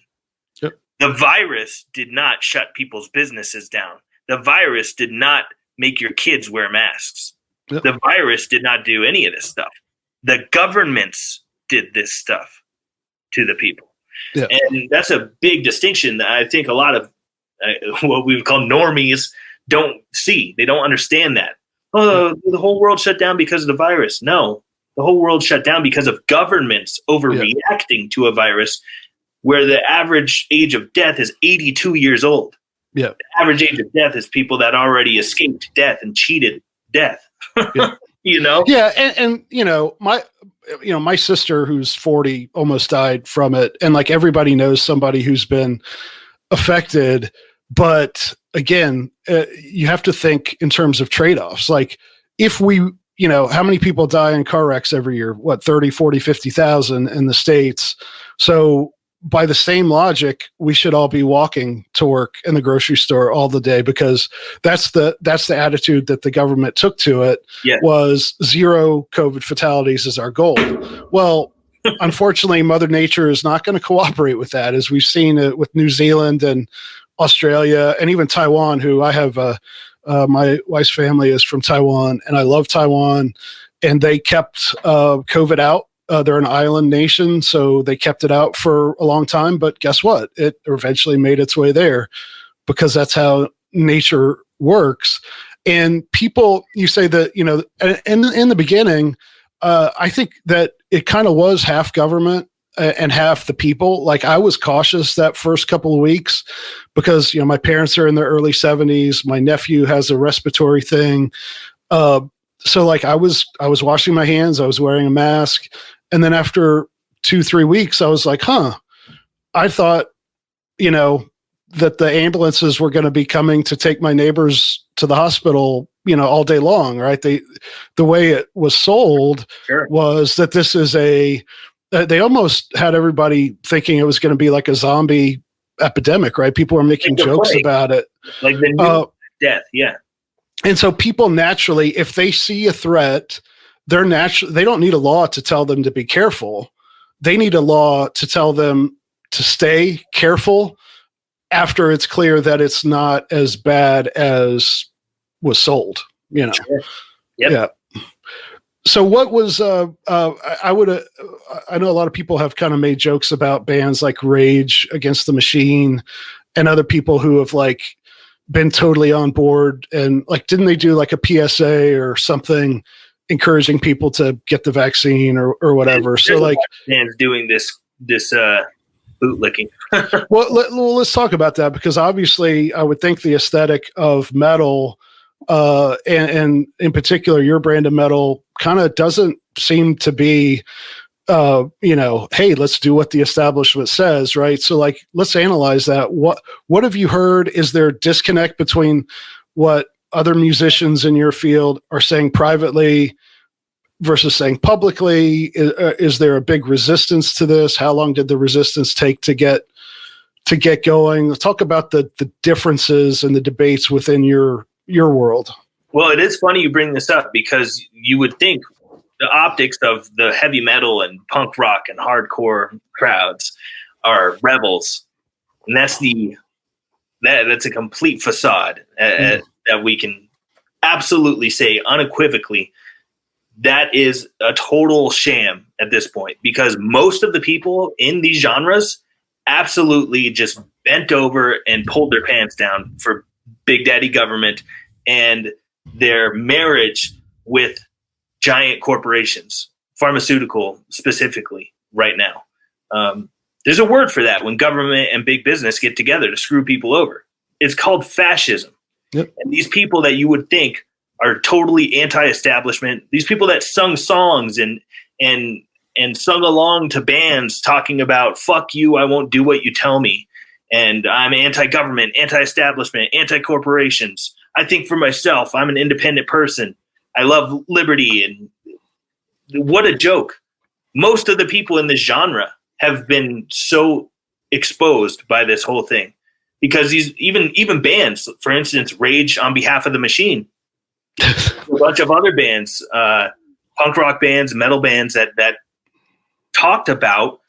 Yep. The virus did not shut people's businesses down. The virus did not make your kids wear masks. Yep. The virus did not do any of this stuff. The governments did this stuff to the people. Yep. And that's a big distinction that I think a lot of what we would call normies don't see. They don't understand that. Oh, the whole world shut down because of the virus. No, the whole world shut down because of governments overreacting to a virus where the average age of death is 82 years old. Yeah. The average age of death is people that already escaped death and cheated death. Yeah. Yeah. And my sister who's 40 almost died from it. And like everybody knows somebody who's been affected. But again, you have to think in terms of trade-offs. Like if we, how many people die in car wrecks every year? What, 30, 40, 50,000 in the States. So by the same logic, we should all be walking to work in the grocery store all the day because that's the attitude that the government took to it. Yeah. Was zero COVID fatalities is our goal. Well, unfortunately, Mother Nature is not going to cooperate with that, as we've seen it with New Zealand and Australia and even Taiwan, who I have, my wife's family is from Taiwan and I love Taiwan, and they kept COVID out. They're an island nation, so they kept it out for a long time. But guess what? It eventually made its way there because that's how nature works. And people, you say that, in the beginning, I think that it kind of was half government and half the people. Like I was cautious that first couple of weeks because, my parents are in their early 70s. My nephew has a respiratory thing. So like I was washing my hands, I was wearing a mask. And then after 2-3 weeks, I was like, I thought, that the ambulances were going to be coming to take my neighbors to the hospital, all day long, right? The way it was sold was that this is they almost had everybody thinking it was going to be like a zombie epidemic, right? People were making jokes about it. Like the new death, yeah. And so people naturally, if they see a threat, they don't need a law to tell them to be careful. They need a law to tell them to stay careful after it's clear that it's not as bad as was sold, Sure. Yep. Yeah. So what was, I know a lot of people have kind of made jokes about bands like Rage Against the Machine and other people who have like been totally on board and like, didn't they do like a PSA or something encouraging people to get the vaccine or whatever? So like bands doing this bootlicking. Well, let's talk about that because obviously I would think the aesthetic of metal and in particular, your brand of metal kind of doesn't seem to be, hey, let's do what the establishment says, right? So, like, let's analyze that. What have you heard? Is there a disconnect between what other musicians in your field are saying privately versus saying publicly? Is there a big resistance to this? How long did the resistance take to get going? Let's talk about the differences and the debates within your world. Well, it is funny you bring this up because you would think the optics of the heavy metal and punk rock and hardcore crowds are rebels, and that's a complete facade that we can absolutely say unequivocally that is a total sham at this point, because most of the people in these genres absolutely just bent over and pulled their pants down for Big Daddy government and their marriage with giant corporations, pharmaceutical specifically right now. There's a word for that when government and big business get together to screw people over. It's called fascism. Yep. And these people that you would think are totally anti-establishment, these people that sung songs and sung along to bands talking about, fuck you, I won't do what you tell me. And I'm anti-government, anti-establishment, anti-corporations. I think for myself. I'm an independent person. I love liberty. And what a joke. Most of the people in this genre have been so exposed by this whole thing, because these even bands, for instance, Rage on Behalf of the Machine, a bunch of other bands, punk rock bands, metal bands that talked about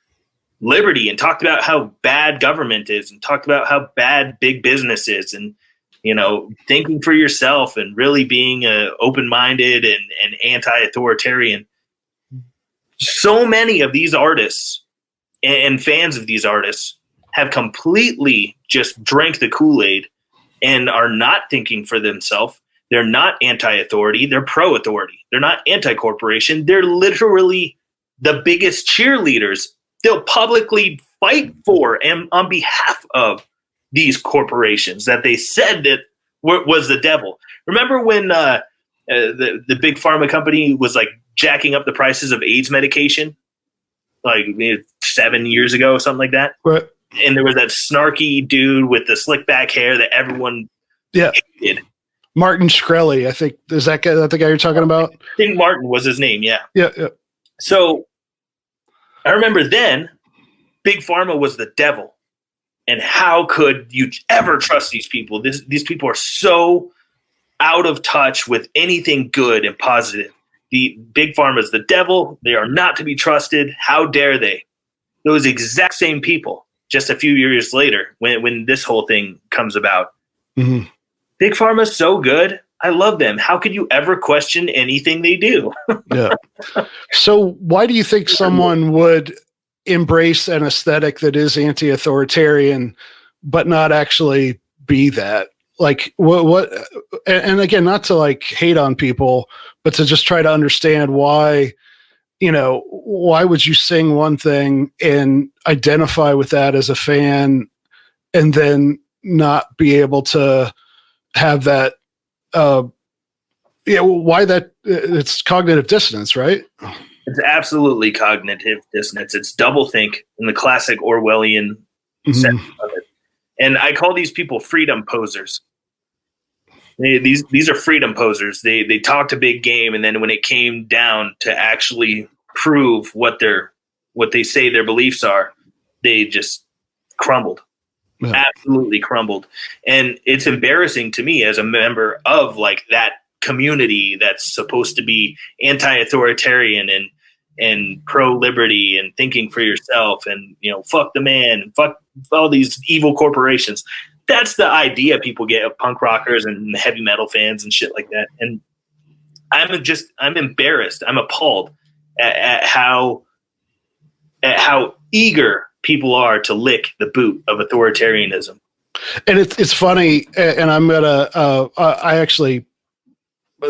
liberty and talked about how bad government is and talked about how bad big business is, and thinking for yourself and really being open-minded and anti-authoritarian. So many of these artists and fans of these artists have completely just drank the Kool-Aid and are not thinking for themselves. They're not anti-authority. They're pro-authority. They're not anti-corporation. They're literally the biggest cheerleaders. They'll publicly fight for and on behalf of these corporations that they said that was the devil. Remember when the big pharma company was like jacking up the prices of AIDS medication, like 7 years ago, something like that? Right. And there was that snarky dude with the slick back hair that everyone hated. Martin Shkreli, I think. Is that guy, the guy you're talking about? I think Martin was his name, yeah. Yeah. So I remember then Big Pharma was the devil. And how could you ever trust these people? These people are so out of touch with anything good and positive. The Big Pharma is the devil. They are not to be trusted. How dare they? Those exact same people, just a few years later, when this whole thing comes about. Mm-hmm. Big Pharma is so good. I love them. How could you ever question anything they do? Yeah. So why do you think someone would embrace an aesthetic that is anti-authoritarian, but not actually be that? Like what, and again, not to like hate on people, but to just try to understand why would you sing one thing and identify with that as a fan and then not be able to have that, why that it's cognitive dissonance, right? It's absolutely cognitive dissonance. It's doublethink in the classic Orwellian sense of it. And I call these people freedom posers. These are freedom posers. They talked a big game, and then when it came down to actually prove what they say their beliefs are, they just crumbled. Yeah. Absolutely crumbled. And it's embarrassing to me as a member of like that community that's supposed to be anti-authoritarian and pro-liberty and thinking for yourself and fuck the man and fuck all these evil corporations. That's the idea people get of punk rockers and heavy metal fans and shit like that. And I'm embarrassed. I'm appalled at how eager people are to lick the boot of authoritarianism. And it's funny, and I'm gonna I actually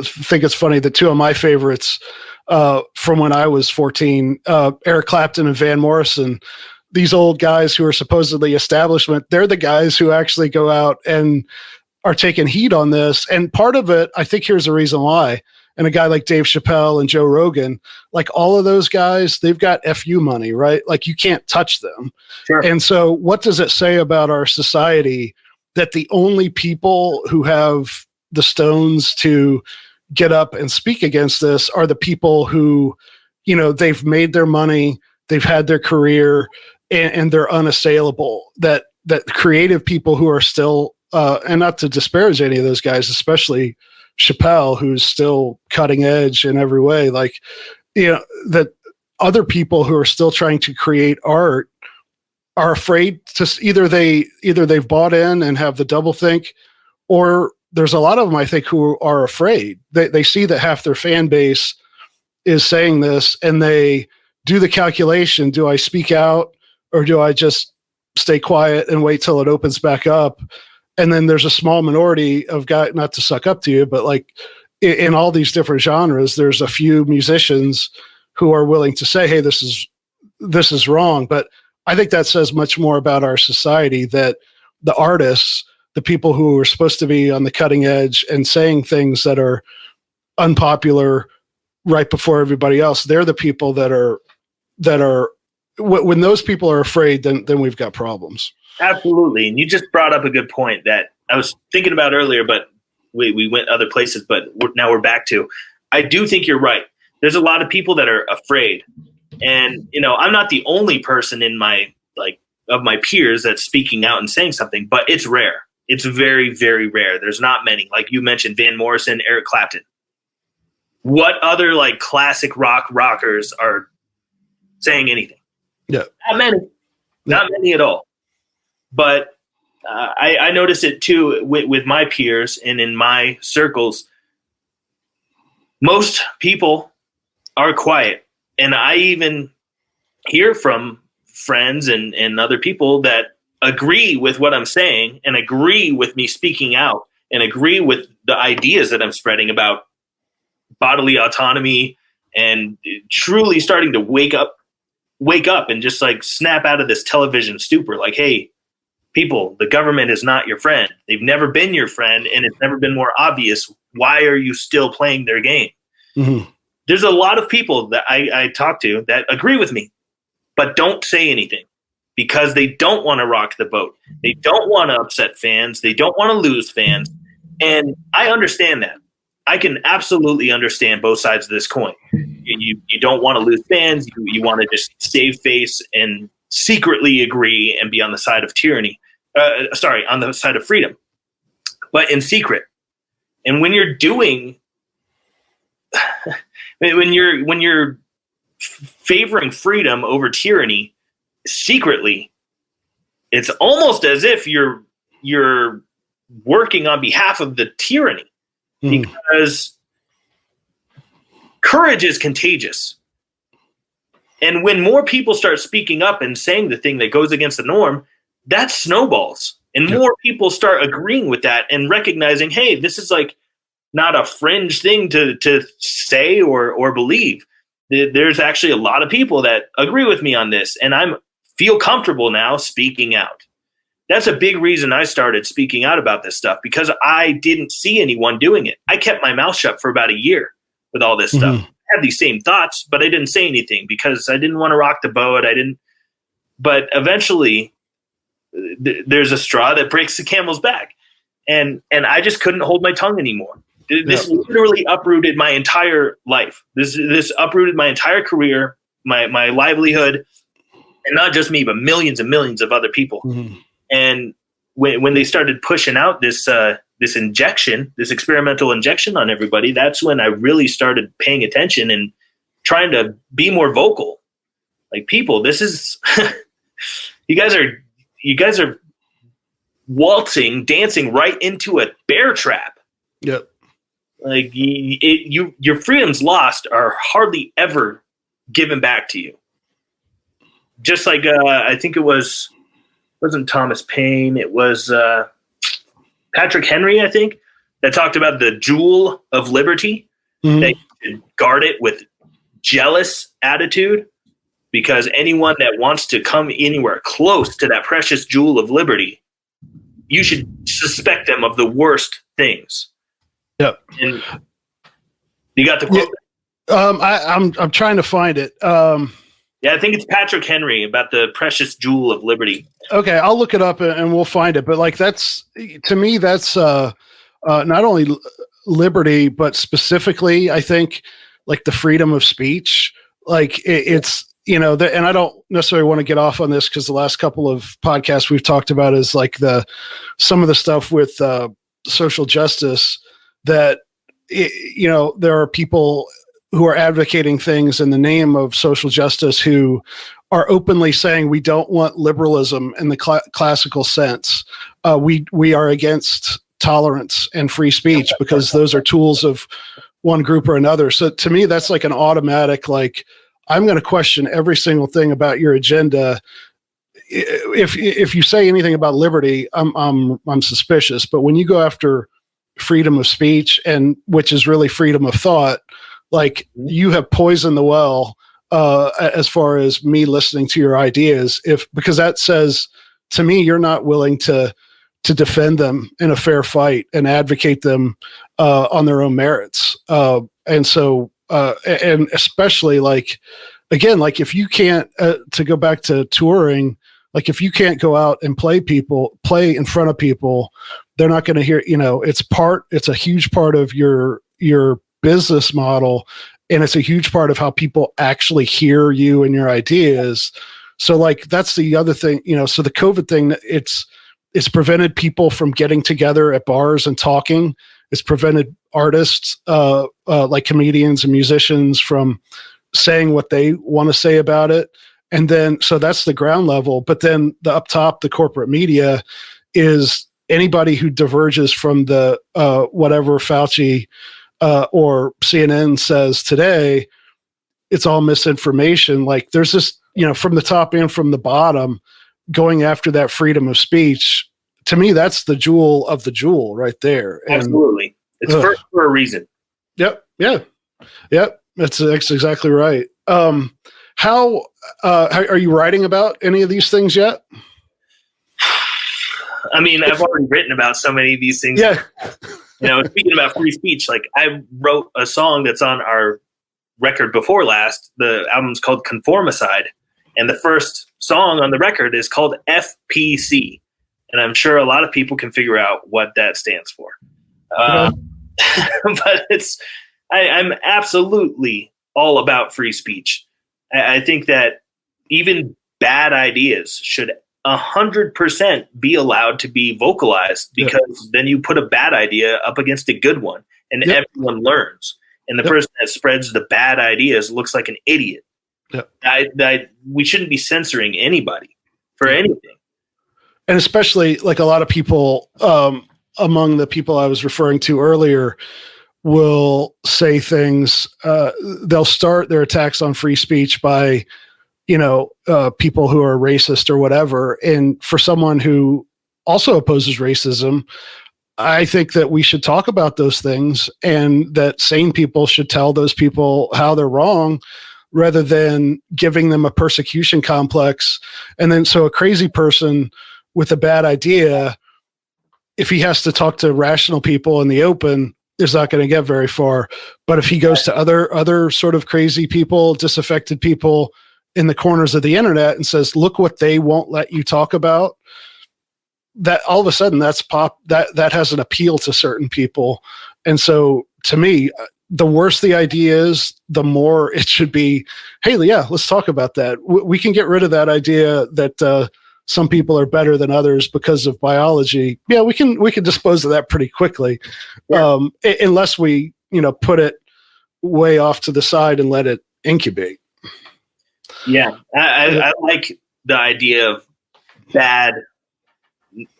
think it's funny that two of my favorites from when I was 14, Eric Clapton and Van Morrison, these old guys who are supposedly establishment, they're the guys who actually go out and are taking heat on this. And part of it, I think here's the reason why. And a guy like Dave Chappelle and Joe Rogan, like all of those guys, they've got FU money, right? Like you can't touch them. Sure. And so what does it say about our society that the only people who have the stones to get up and speak against this are the people who, you know, they've made their money, they've had their career, and they're unassailable. That creative people who are still, and not to disparage any of those guys, especially Chappelle, who's still cutting edge in every way, like, you know, that other people who are still trying to create art are afraid to either they've bought in and have the doublethink, or there's a lot of them, I think, who are afraid. They see that half their fan base is saying this, and they do the calculation. Do I speak out, or do I just stay quiet and wait till it opens back up? And then there's a small minority of guys, not to suck up to you, but like in all these different genres, there's a few musicians who are willing to say, hey, this is wrong. But I think that says much more about our society, that the artists, the people who are supposed to be on the cutting edge and saying things that are unpopular right before everybody else, they're the people that are when those people are afraid, then we've got problems. Absolutely. And you just brought up a good point that I was thinking about earlier, but we went other places, but now we're back to. I do think you're right. There's a lot of people that are afraid. And, you know, I'm not the only person in my, like, of my peers that's speaking out and saying something, but it's rare. It's very, very rare. There's not many. Like you mentioned, Van Morrison, Eric Clapton. What other, like, classic rockers are saying anything? Yeah. Not many. Not many at all. But I notice it too with my peers and in my circles. Most people are quiet. And I even hear from friends and other people that agree with what I'm saying and agree with me speaking out and agree with the ideas that I'm spreading about bodily autonomy and truly starting to wake up and just like snap out of this television stupor. Like, hey, people, the government is not your friend. They've never been your friend, and it's never been more obvious. Why are you still playing their game? Mm-hmm. There's a lot of people that I talk to that agree with me, but don't say anything because they don't want to rock the boat. They don't want to upset fans. They don't want to lose fans. And I understand that. I can absolutely understand both sides of this coin. You don't want to lose fans. You want to just save face and secretly agree and be on the side of tyranny. On the side of freedom, but in secret. And when you're doing, when you're favoring freedom over tyranny secretly, it's almost as if you're working on behalf of the tyranny, because courage is contagious. And when more people start speaking up and saying the thing that goes against the norm, that snowballs. And more people start agreeing with that and recognizing, hey, this is like not a fringe thing to say or believe. There's actually a lot of people that agree with me on this, and I feel comfortable now speaking out. That's a big reason I started speaking out about this stuff, because I didn't see anyone doing it. I kept my mouth shut for about a year with all this stuff. I had these same thoughts, but I didn't say anything because I didn't want to rock the boat. But eventually there's a straw that breaks the camel's back. And I just couldn't hold my tongue anymore. This literally uprooted my entire life. This uprooted my entire career, my livelihood, and not just me, but millions and millions of other people. Mm-hmm. And when they started pushing out this injection, this experimental injection on everybody, that's when I really started paying attention and trying to be more vocal. Like, people, this is you guys are waltzing, dancing right into a bear trap. Yep. Like, your freedoms lost are hardly ever given back to you. Just like I think wasn't Thomas Paine, it was Patrick Henry, I think, that talked about the jewel of liberty. Mm-hmm. That you should guard it with jealous attitude, because anyone that wants to come anywhere close to that precious jewel of liberty you should suspect them of the worst things. Yep. And you got the quote? I'm trying to find it. Yeah, I think it's Patrick Henry about the precious jewel of liberty. Okay, I'll look it up and we'll find it. But like to me, that's not only liberty, but specifically, I think like the freedom of speech. Like it's and I don't necessarily want to get off on this because the last couple of podcasts we've talked about is like some of the stuff with social justice that there are people who are advocating things in the name of social justice who are openly saying we don't want liberalism in the classical sense. We are against tolerance and free speech because those are tools of one group or another. So to me, that's like an automatic, like, I'm going to question every single thing about your agenda. If you say anything about liberty, I'm suspicious. But when you go after freedom of speech, and which is really freedom of thought, like you have poisoned the well as far as me listening to your ideas. Because that says to me you're not willing to defend them in a fair fight and advocate them on their own merits. And especially like, again, like if you can't, to go back to touring, like if you can't go out and play in front of people, they're not going to hear, it's a huge part of your business model. And it's a huge part of how people actually hear you and your ideas. So like, that's the other thing, so the COVID thing, it's prevented people from getting together at bars and talking. It's prevented artists, like comedians and musicians, from saying what they want to say about it. And then, so that's the ground level. But then the up top, the corporate media, is anybody who diverges from the whatever Fauci or CNN says today. It's all misinformation. Like there's this, from the top and from the bottom, going after that freedom of speech. To me, that's the jewel of the jewel right there. Absolutely. It's first for a reason. Yep. Yeah. Yep. That's exactly right. How are you writing about any of these things yet? I mean, I've already written about so many of these things. Yeah. Speaking about free speech, like I wrote a song that's on our record before last. The album's called Conformicide. And the first song on the record is called FPC. And I'm sure a lot of people can figure out what that stands for. But I'm absolutely all about free speech. I think that even bad ideas should 100% be allowed to be vocalized, because then you put a bad idea up against a good one and everyone learns. And the person that spreads the bad ideas looks like an idiot. We shouldn't be censoring anybody for anything. And especially like a lot of people, among the people I was referring to earlier, will say things, they'll start their attacks on free speech by, people who are racist or whatever. And for someone who also opposes racism, I think that we should talk about those things, and that sane people should tell those people how they're wrong, rather than giving them a persecution complex. And then, so a crazy person with a bad idea, if he has to talk to rational people in the open, is not going to get very far. But if he goes to other sort of crazy people, disaffected people in the corners of the internet and says, look what they won't let you talk about, that all of a sudden that has an appeal to certain people. And so to me, the worse the idea is, the more it should be, hey, yeah, let's talk about that. We can get rid of that idea that some people are better than others because of biology. Yeah, we can dispose of that pretty quickly, unless we put it way off to the side and let it incubate. Yeah, I like the idea of bad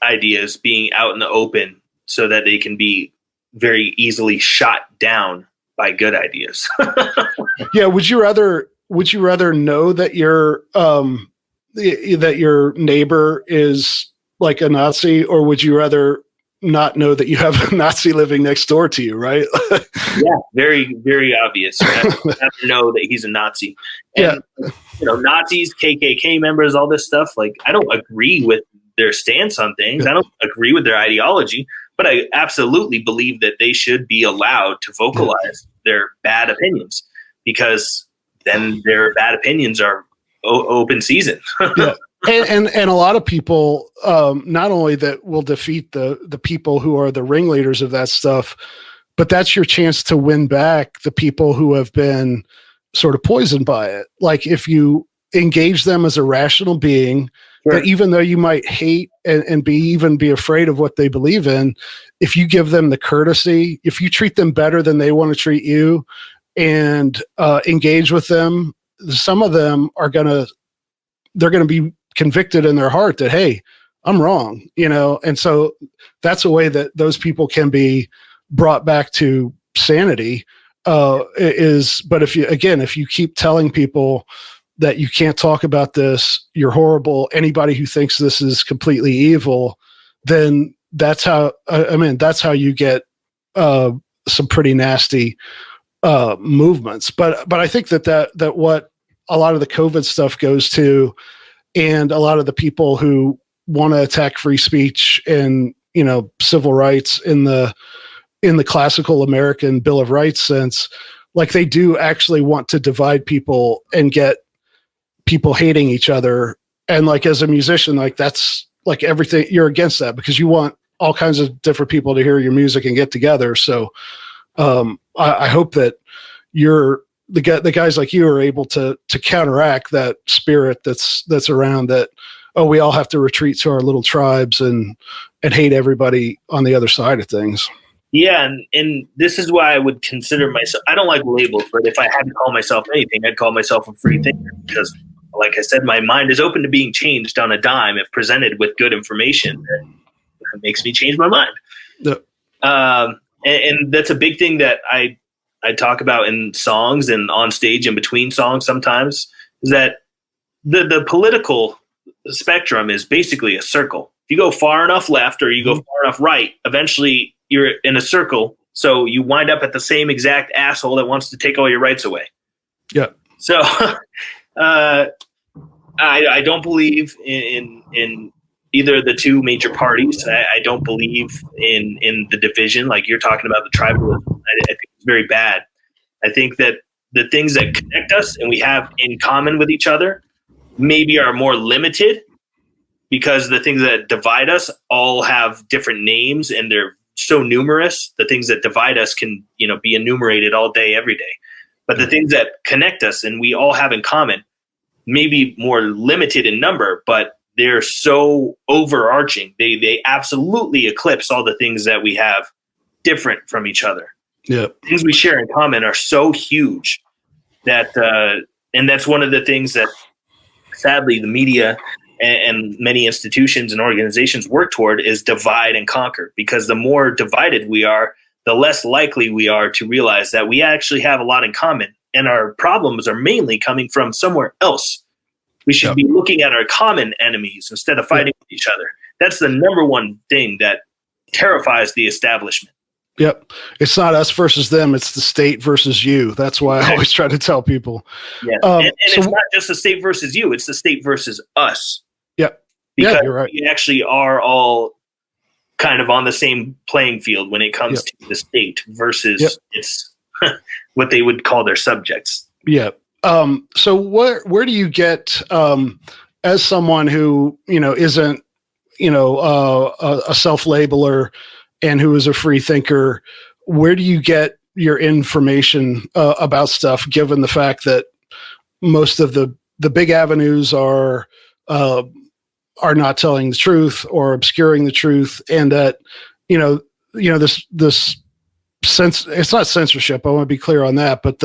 ideas being out in the open so that they can be very easily shot down by good ideas. Yeah. Would you rather know that your neighbor is like a Nazi, or would you rather not know that you have a Nazi living next door to you? Right. Yeah. Very, very obvious. You have to know that he's a Nazi. And, Nazis, KKK members, all this stuff. Like, I don't agree with their stance on things. Yeah. I don't agree with their ideology, but I absolutely believe that they should be allowed to vocalize their bad opinions, because then their bad opinions are open season. Yeah. And a lot of people, not only that will defeat the people who are the ringleaders of that stuff, but that's your chance to win back the people who have been sort of poisoned by it. Like if you engage them as a rational being, Sure. that even though you might hate and even be afraid of what they believe in, if you give them the courtesy, if you treat them better than they want to treat you, and engage with them, some of them they're going to be convicted in their heart that, hey, I'm wrong, and so that's a way that those people can be brought back to sanity. But if you keep telling people that you can't talk about this, you're horrible, anybody who thinks this is completely evil, then that's how you get some pretty nasty movements. But I think that what a lot of the COVID stuff goes to, and a lot of the people who want to attack free speech and civil rights in the classical American Bill of Rights sense, like they do actually want to divide people and get people hating each other. And like as a musician, like that's like everything, you're against that because you want all kinds of different people to hear your music and get together. So I hope that the guys like you are able to counteract that spirit that's around, that, oh, we all have to retreat to our little tribes and hate everybody on the other side of things. Yeah, and this is why I would consider myself, I don't like labels, but if I had to call myself anything, I'd call myself a free thinker, because like I said, my mind is open to being changed on a dime if presented with good information that makes me change my mind. Yeah. And that's a big thing that I talk about in songs and on stage and between songs sometimes, is that the political spectrum is basically a circle. If you go far enough left or you go far enough right, eventually you're in a circle. So you wind up at the same exact asshole that wants to take all your rights away. Yeah. So I don't believe in either of the two major parties. I don't believe in the division, like you're talking about, the tribalism. I think it's very bad. I think that the things that connect us and we have in common with each other maybe are more limited, because the things that divide us all have different names and they're so numerous. The things that divide us can, be enumerated all day, every day. But the things that connect us and we all have in common may be more limited in number, but they're so overarching. They absolutely eclipse all the things that we have different from each other. Yeah, things we share in common are so huge that, and that's one of the things that, sadly, the media and many institutions and organizations work toward, is divide and conquer. Because the more divided we are, the less likely we are to realize that we actually have a lot in common, and our problems are mainly coming from somewhere else. We should be looking at our common enemies instead of fighting with each other. That's the number one thing that terrifies the establishment. Yep. It's not us versus them. It's the state versus you. That's why I always try to tell people. Yeah. And it's not just the state versus you. It's the state versus us. Yep. Because you're right. We actually are all kind of on the same playing field when it comes to the state versus its what they would call their subjects. Yeah. So where do you get, as someone who, isn't, a self-labeler and who is a free thinker, where do you get your information about stuff, given the fact that most of the big avenues are not telling the truth or obscuring the truth, and that, this sense, it's not censorship, I want to be clear on that, but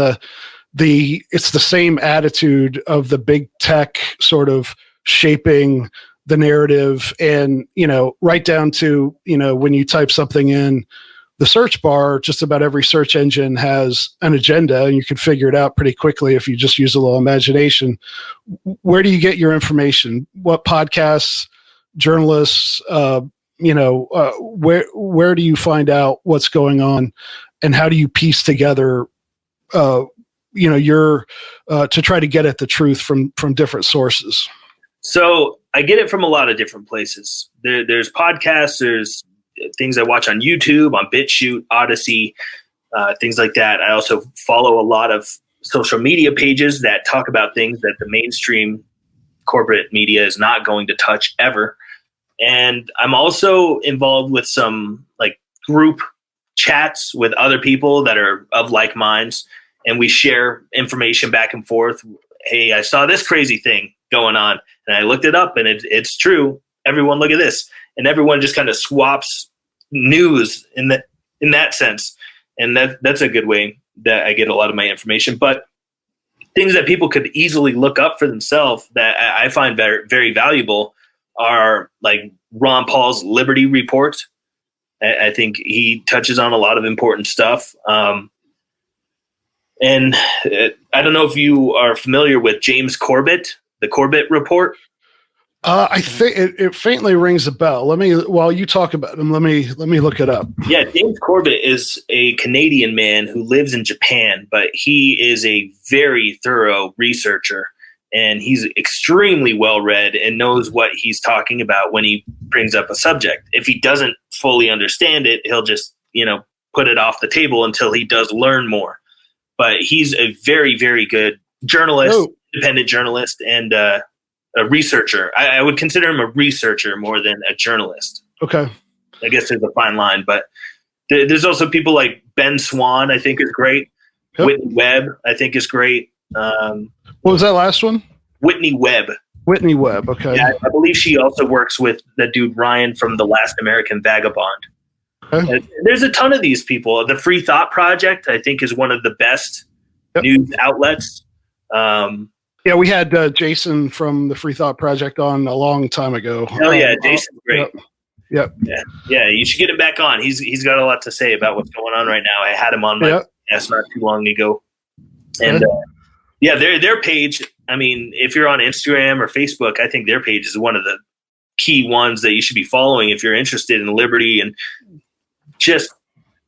it's the same attitude of the big tech sort of shaping the narrative, and, right down to, when you type something in the search bar, just about every search engine has an agenda, and you can figure it out pretty quickly if you just use a little imagination. Where do you get your information? What podcasts, journalists, where do you find out what's going on, and how do you piece together, to try to get at the truth from different sources? So I get it from a lot of different places. There's podcasts, there's things I watch on YouTube, on BitChute, Odyssey, things like that. I also follow a lot of social media pages that talk about things that the mainstream corporate media is not going to touch ever. And I'm also involved with some like group chats with other people that are of like minds, and we share information back and forth. Hey, I saw this crazy thing going on, and I looked it up, and it's true. Everyone look at this. And everyone just kind of swaps news in that sense. And that's a good way that I get a lot of my information. But things that people could easily look up for themselves that I find very, very valuable are like Ron Paul's Liberty Report. I think he touches on a lot of important stuff. And I don't know if you are familiar with James Corbett, the Corbett Report. I think it faintly rings a bell. While you talk about him, let me look it up. Yeah, James Corbett is a Canadian man who lives in Japan, but he is a very thorough researcher, and he's extremely well read and knows what he's talking about when he brings up a subject. If he doesn't fully understand it, he'll just, put it off the table until he does learn more. But he's a very, very good journalist, independent journalist, and a researcher. I would consider him a researcher more than a journalist. Okay. I guess there's a fine line, but there's also people like Ben Swan, I think is great. Yep. Whitney Webb, I think is great. What was that last one? Whitney Webb. Whitney Webb, okay. Yeah, I believe she also works with the dude Ryan from The Last American Vagabond. Okay. There's a ton of these people. The Free Thought Project, I think, is one of the best news outlets. Yeah, we had Jason from the Free Thought Project on a long time ago. Oh yeah, Jason's great. Yep. Yeah. You should get him back on. He's got a lot to say about what's going on right now. I had him on my podcast not too long ago, and their page. I mean, if you're on Instagram or Facebook, I think their page is one of the key ones that you should be following if you're interested in liberty and just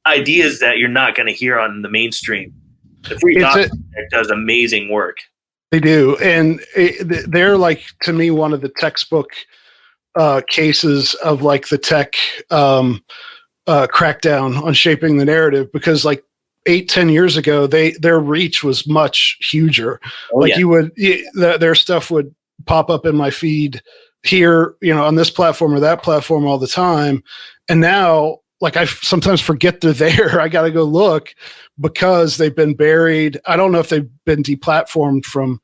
ideas that you're not going to hear on the mainstream. The Free Thought Project does amazing work. They do, and they're like, to me, one of the textbook cases of like the tech crackdown on shaping the narrative, because like 8-10 years ago, their reach was much huger. Their stuff would pop up in my feed here, on this platform or that platform all the time, and now like I sometimes forget they're there. I got to go look because they've been buried. I don't know if they've been deplatformed from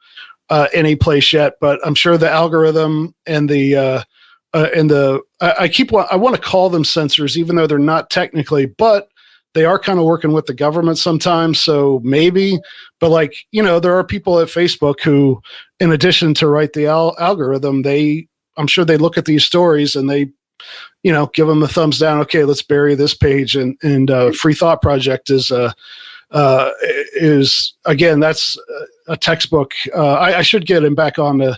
any place yet, but I'm sure the algorithm and I want to call them censors, even though they're not technically, but they are kind of working with the government sometimes. So maybe, but like, there are people at Facebook who, in addition to write the algorithm, I'm sure they look at these stories and they, give them the thumbs down. Okay, let's bury this page. And Free Thought Project is again, that's a textbook. I should get him back on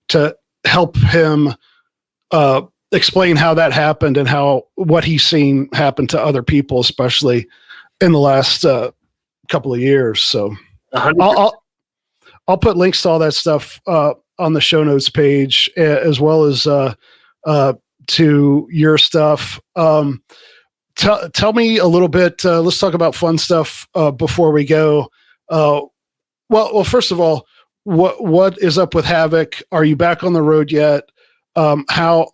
to help him explain how that happened and what he's seen happen to other people, especially in the last couple of years. So I'll put links to all that stuff on the show notes page, as well as to your stuff. Tell me a little bit. Let's talk about fun stuff before we go. Well, first of all, what is up with Havoc? Are you back on the road yet? How's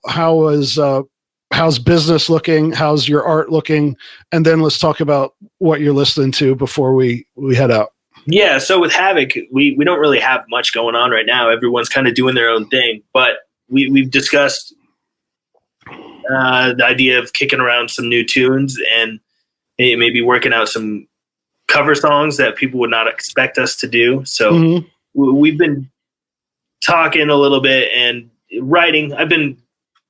business looking? How's your art looking? And then let's talk about what you're listening to before we head out. Yeah. So with Havoc, we don't really have much going on right now. Everyone's kind of doing their own thing, but we've discussed the idea of kicking around some new tunes and maybe working out some cover songs that people would not expect us to do. So we've been talking a little bit and writing. I've been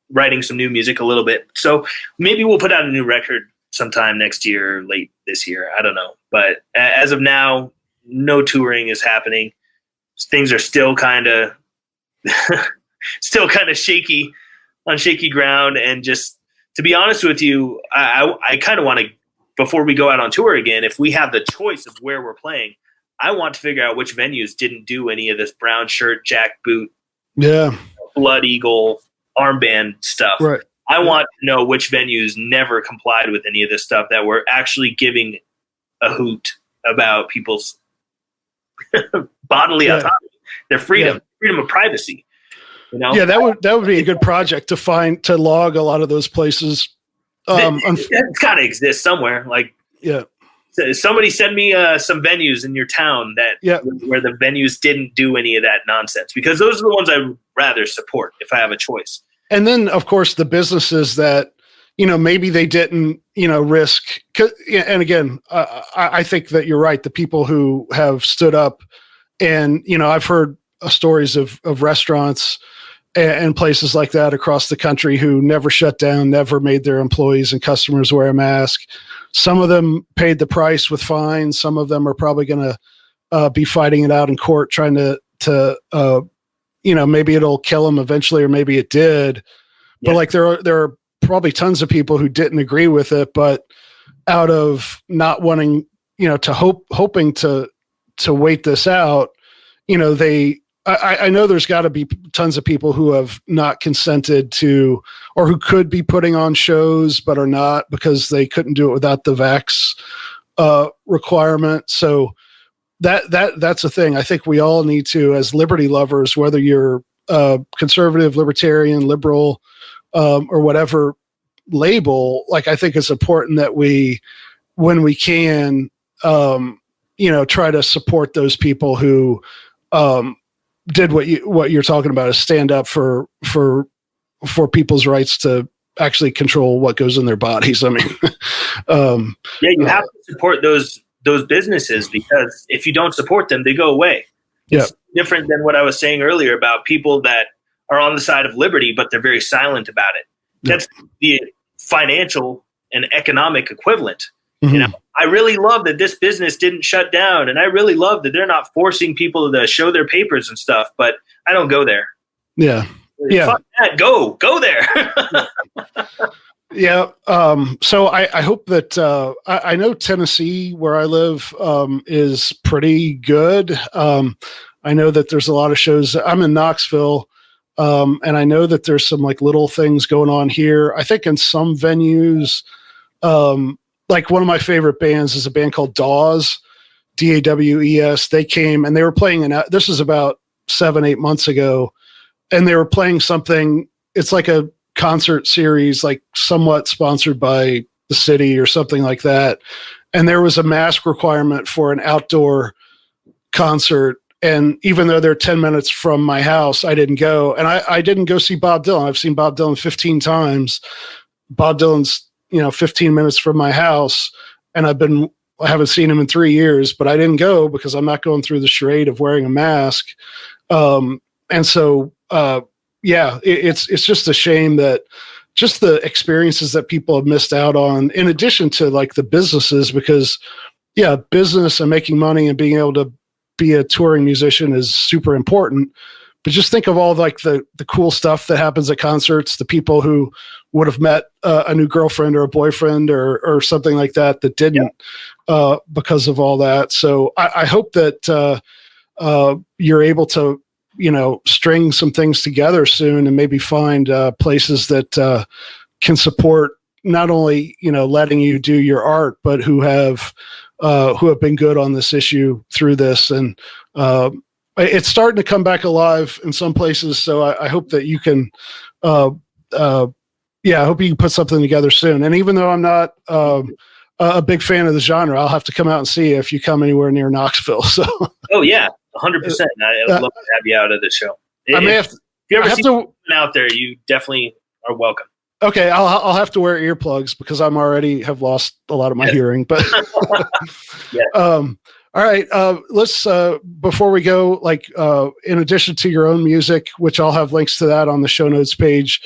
writing some new music a little bit. So maybe we'll put out a new record sometime next year, late this year. I don't know. But as of now, no touring is happening. Things are still kind of shaky, on shaky ground. And just to be honest with you, I kind of want to, before we go out on tour again, if we have the choice of where we're playing, I want to figure out which venues didn't do any of this brown shirt, jack boot Blood Eagle armband stuff. Right. I want to know which venues never complied with any of this stuff that were actually giving a hoot about people's bodily autonomy, their freedom of privacy. You know? Yeah, that would be a good project to log a lot of those places. It's got to exist somewhere. Like, somebody send me some venues in your town where the venues didn't do any of that nonsense, because those are the ones I'd rather support if I have a choice. And then, of course, the businesses that, maybe they didn't, risk. And again, I think that you're right. The people who have stood up, and, I've heard stories of restaurants and places like that across the country who never shut down, never made their employees and customers wear a mask. Some of them paid the price with fines. Some of them are probably going to be fighting it out in court, trying to maybe it'll kill them eventually, or maybe it did. But like there are probably tons of people who didn't agree with it, but out of not wanting, hoping to wait this out, I know there's got to be tons of people who have not consented to, or who could be putting on shows but are not because they couldn't do it without the vax requirement. So that's a thing. I think we all need to, as liberty lovers, whether you're conservative, libertarian, liberal, or whatever label, like, I think it's important that we, when we can, try to support those people who did what you're talking about, is stand up for people's rights to actually control what goes in their bodies. I mean, you have to support those businesses, because if you don't support them, they go away. It's different than what I was saying earlier about people that are on the side of liberty, but they're very silent about it. That's the financial and economic equivalent. Mm-hmm. I really love that this business didn't shut down, and I really love that they're not forcing people to show their papers and stuff, but I don't go there. Yeah. Fuck that. Go there. Yeah. So I hope that I know Tennessee, where I live, is pretty good. I know that there's a lot of shows. I'm in Knoxville, and I know that there's some like little things going on here. I think in some venues, like one of my favorite bands is a band called Dawes, Dawes. They came and they were playing this was about 7-8 months ago, and they were playing something. It's like a concert series, like somewhat sponsored by the city or something like that. And there was a mask requirement for an outdoor concert. And even though they're 10 minutes from my house, I didn't go. And I didn't go see Bob Dylan. I've seen Bob Dylan 15 times. Bob Dylan's 15 minutes from my house, and I haven't seen him in 3 years, but I didn't go because I'm not going through the charade of wearing a mask. And so, it's just a shame that just the experiences that people have missed out on, in addition to like the businesses, because business and making money and being able to be a touring musician is super important. But just think of all like the cool stuff that happens at concerts, the people who would have met a new girlfriend or a boyfriend or something like that didn't because of all that. So I hope that you're able to, string some things together soon and maybe find places that can support not only, letting you do your art, but who have been good on this issue through this. And it's starting to come back alive in some places. So I hope that you can, I hope you can put something together soon. And even though I'm not a big fan of the genre, I'll have to come out and see you if you come anywhere near Knoxville. So. Oh yeah, 100%. I'd love to have you out of the show. If you ever see someone out there, you definitely are welcome. Okay, I'll have to wear earplugs because I'm already have lost a lot of my hearing. But all right, let's before we go, like in addition to your own music, which I'll have links to that on the show notes page,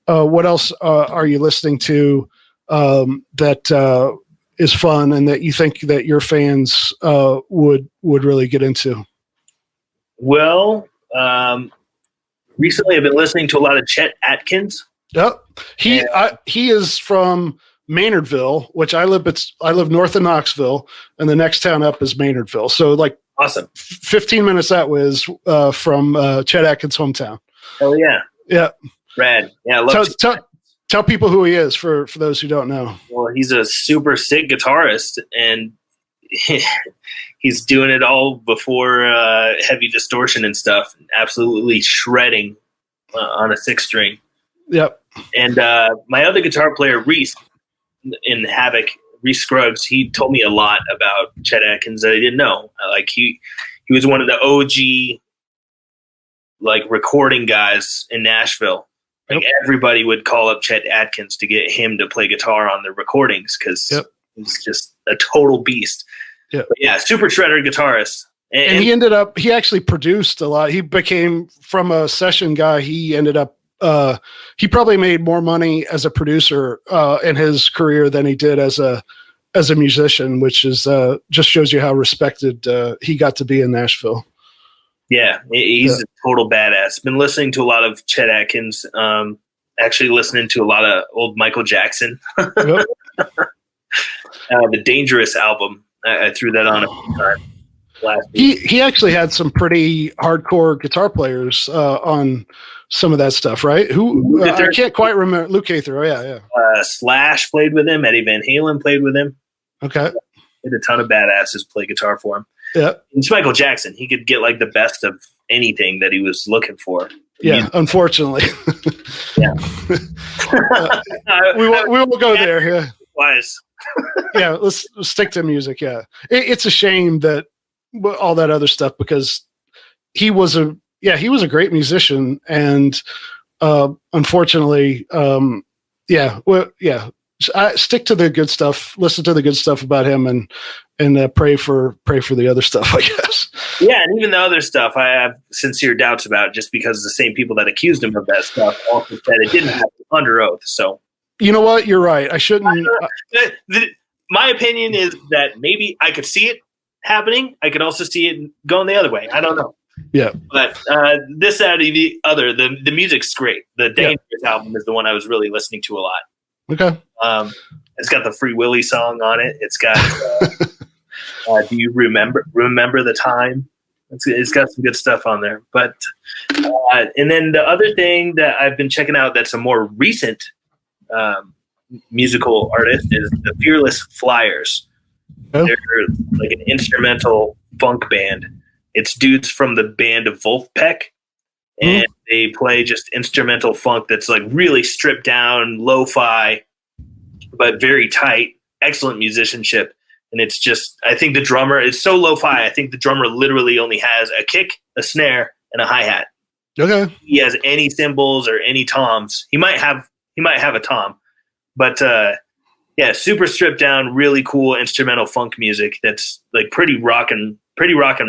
what else are you listening to that is fun and that you think that your fans would really get into? Well, recently I've been listening to a lot of Chet Atkins. Yep, he is from Maynardville, which I live north of Knoxville, and the next town up is Maynardville. So like awesome, 15 minutes that way is from Chet Atkins' hometown. Hell yeah. Yeah. Rad. Yeah, I love Tell people who he is for those who don't know. Well, he's a super sick guitarist, and he's doing it all before heavy distortion and stuff. Absolutely shredding on a 6-string. Yep. And my other guitar player, Reese, in Havoc, Reese Scruggs, he told me a lot about Chet Atkins that I didn't know. Like he was one of the OG like recording guys in Nashville. Like everybody would call up Chet Atkins to get him to play guitar on the recordings because he's just a total beast. Yep. But yeah, super shredder guitarist. And he actually produced a lot. He became, from a session guy, he ended up, he probably made more money as a producer in his career than he did as a musician, which is just shows you how respected he got to be in Nashville. Yeah, he's a total badass. Been listening to a lot of Chet Atkins. Actually listening to a lot of old Michael Jackson. The Dangerous album. I threw that on a few times last week. He actually had some pretty hardcore guitar players on some of that stuff, right? Who I can't quite remember. Luke Cather. Oh, yeah. Slash played with him. Eddie Van Halen played with him. Okay. He had a ton of badasses play guitar for him. Yeah. It's Michael Jackson. He could get like the best of anything that he was looking for. Yeah, unfortunately. Yeah. We won't go there. Yeah. Wise. Yeah, let's stick to music. Yeah. It's a shame that all that other stuff, because he was a great musician, and unfortunately, I stick to the good stuff, listen to the good stuff about him, and pray for the other stuff, I guess. Yeah, and even the other stuff I have sincere doubts about, just because the same people that accused him of that stuff also said it didn't happen under oath. So, you know what? You're right. I shouldn't. My opinion is that maybe I could see it happening. I could also see it going the other way. I don't know. Yeah. But this out of the other, the music's great. The Dangerous album is the one I was really listening to a lot. Okay. It's got the Free Willy song on it. It's got Do You Remember the Time? It's got some good stuff on there. But and then the other thing that I've been checking out that's a more recent musical artist is the Fearless Flyers. Oh. They're like an instrumental funk band. It's dudes from the band of Wolfpack, and they play just instrumental funk that's like really stripped down, lo-fi, but very tight. Excellent musicianship. And it's just, I think the drummer is so lo-fi. I think the drummer literally only has a kick, a snare, and a hi-hat. Okay. He has any cymbals or any toms. He might have a tom, but super stripped down, really cool instrumental funk music. That's like pretty rock and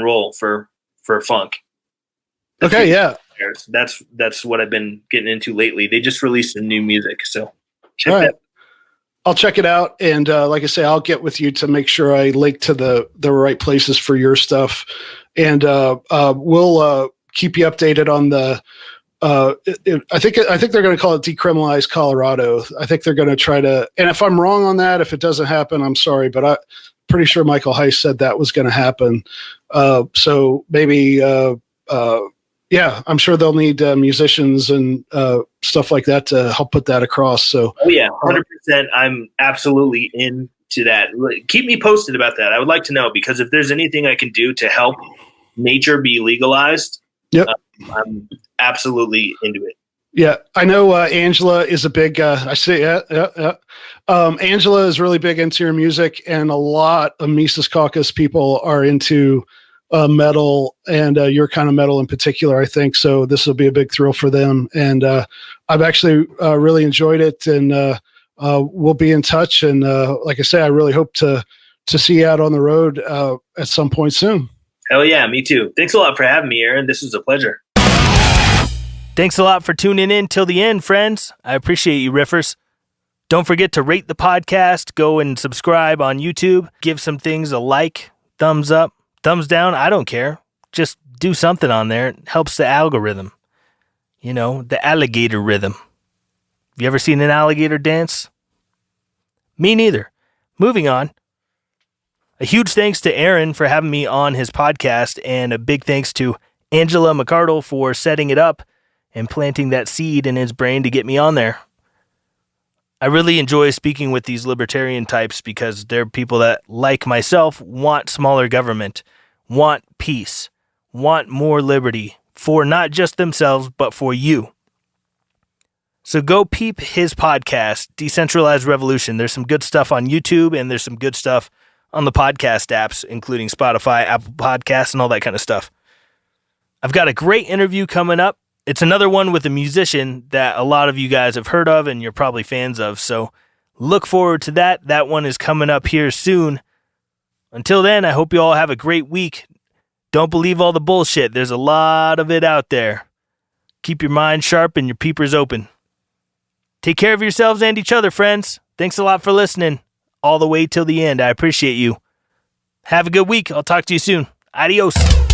roll for funk. Okay. Yeah. That's what I've been getting into lately. They just released some new music. So check All right. that. I'll check it out. And like I say, I'll get with you to make sure I link to the right places for your stuff. And we'll keep you updated on the I think they're going to call it Decriminalized Colorado. I think they're going to try to, and if I'm wrong on that, if it doesn't happen, I'm sorry, but I'm pretty sure Michael Heiss said that was going to happen. So maybe, I'm sure they'll need musicians and stuff like that to help put that across. So, 100%. I'm absolutely into that. Keep me posted about that. I would like to know, because if there's anything I can do to help nature be legalized, I'm absolutely into it. Yeah, I know Angela is a big, Angela is really big into your music, and a lot of Mises Caucus people are into metal, and your kind of metal in particular, I think. So this will be a big thrill for them. And I've actually really enjoyed it, and we'll be in touch. And like I say, I really hope to see you out on the road at some point soon. Hell yeah, me too. Thanks a lot for having me, Aaron. This was a pleasure. Thanks a lot for tuning in till the end, friends. I appreciate you, Riffers. Don't forget to rate the podcast. Go and subscribe on YouTube. Give some things a like, thumbs up, thumbs down. I don't care. Just do something on there. It helps the algorithm. You know, the alligator rhythm. Have you ever seen an alligator dance? Me neither. Moving on. A huge thanks to Aaron for having me on his podcast, and a big thanks to Angela McCardle for setting it up. and planting that seed in his brain to get me on there. I really enjoy speaking with these libertarian types because they're people that, like myself, want smaller government, want peace, want more liberty for not just themselves, but for you. So go peep his podcast, Decentralized Revolution. There's some good stuff on YouTube, and there's some good stuff on the podcast apps, including Spotify, Apple Podcasts, and all that kind of stuff. I've got a great interview coming up. It's another one with a musician that a lot of you guys have heard of and you're probably fans of, so look forward to that. That one is coming up here soon. Until then, I hope you all have a great week. Don't believe all the bullshit. There's a lot of it out there. Keep your mind sharp and your peepers open. Take care of yourselves and each other, friends. Thanks a lot for listening all the way till the end. I appreciate you. Have a good week. I'll talk to you soon. Adios.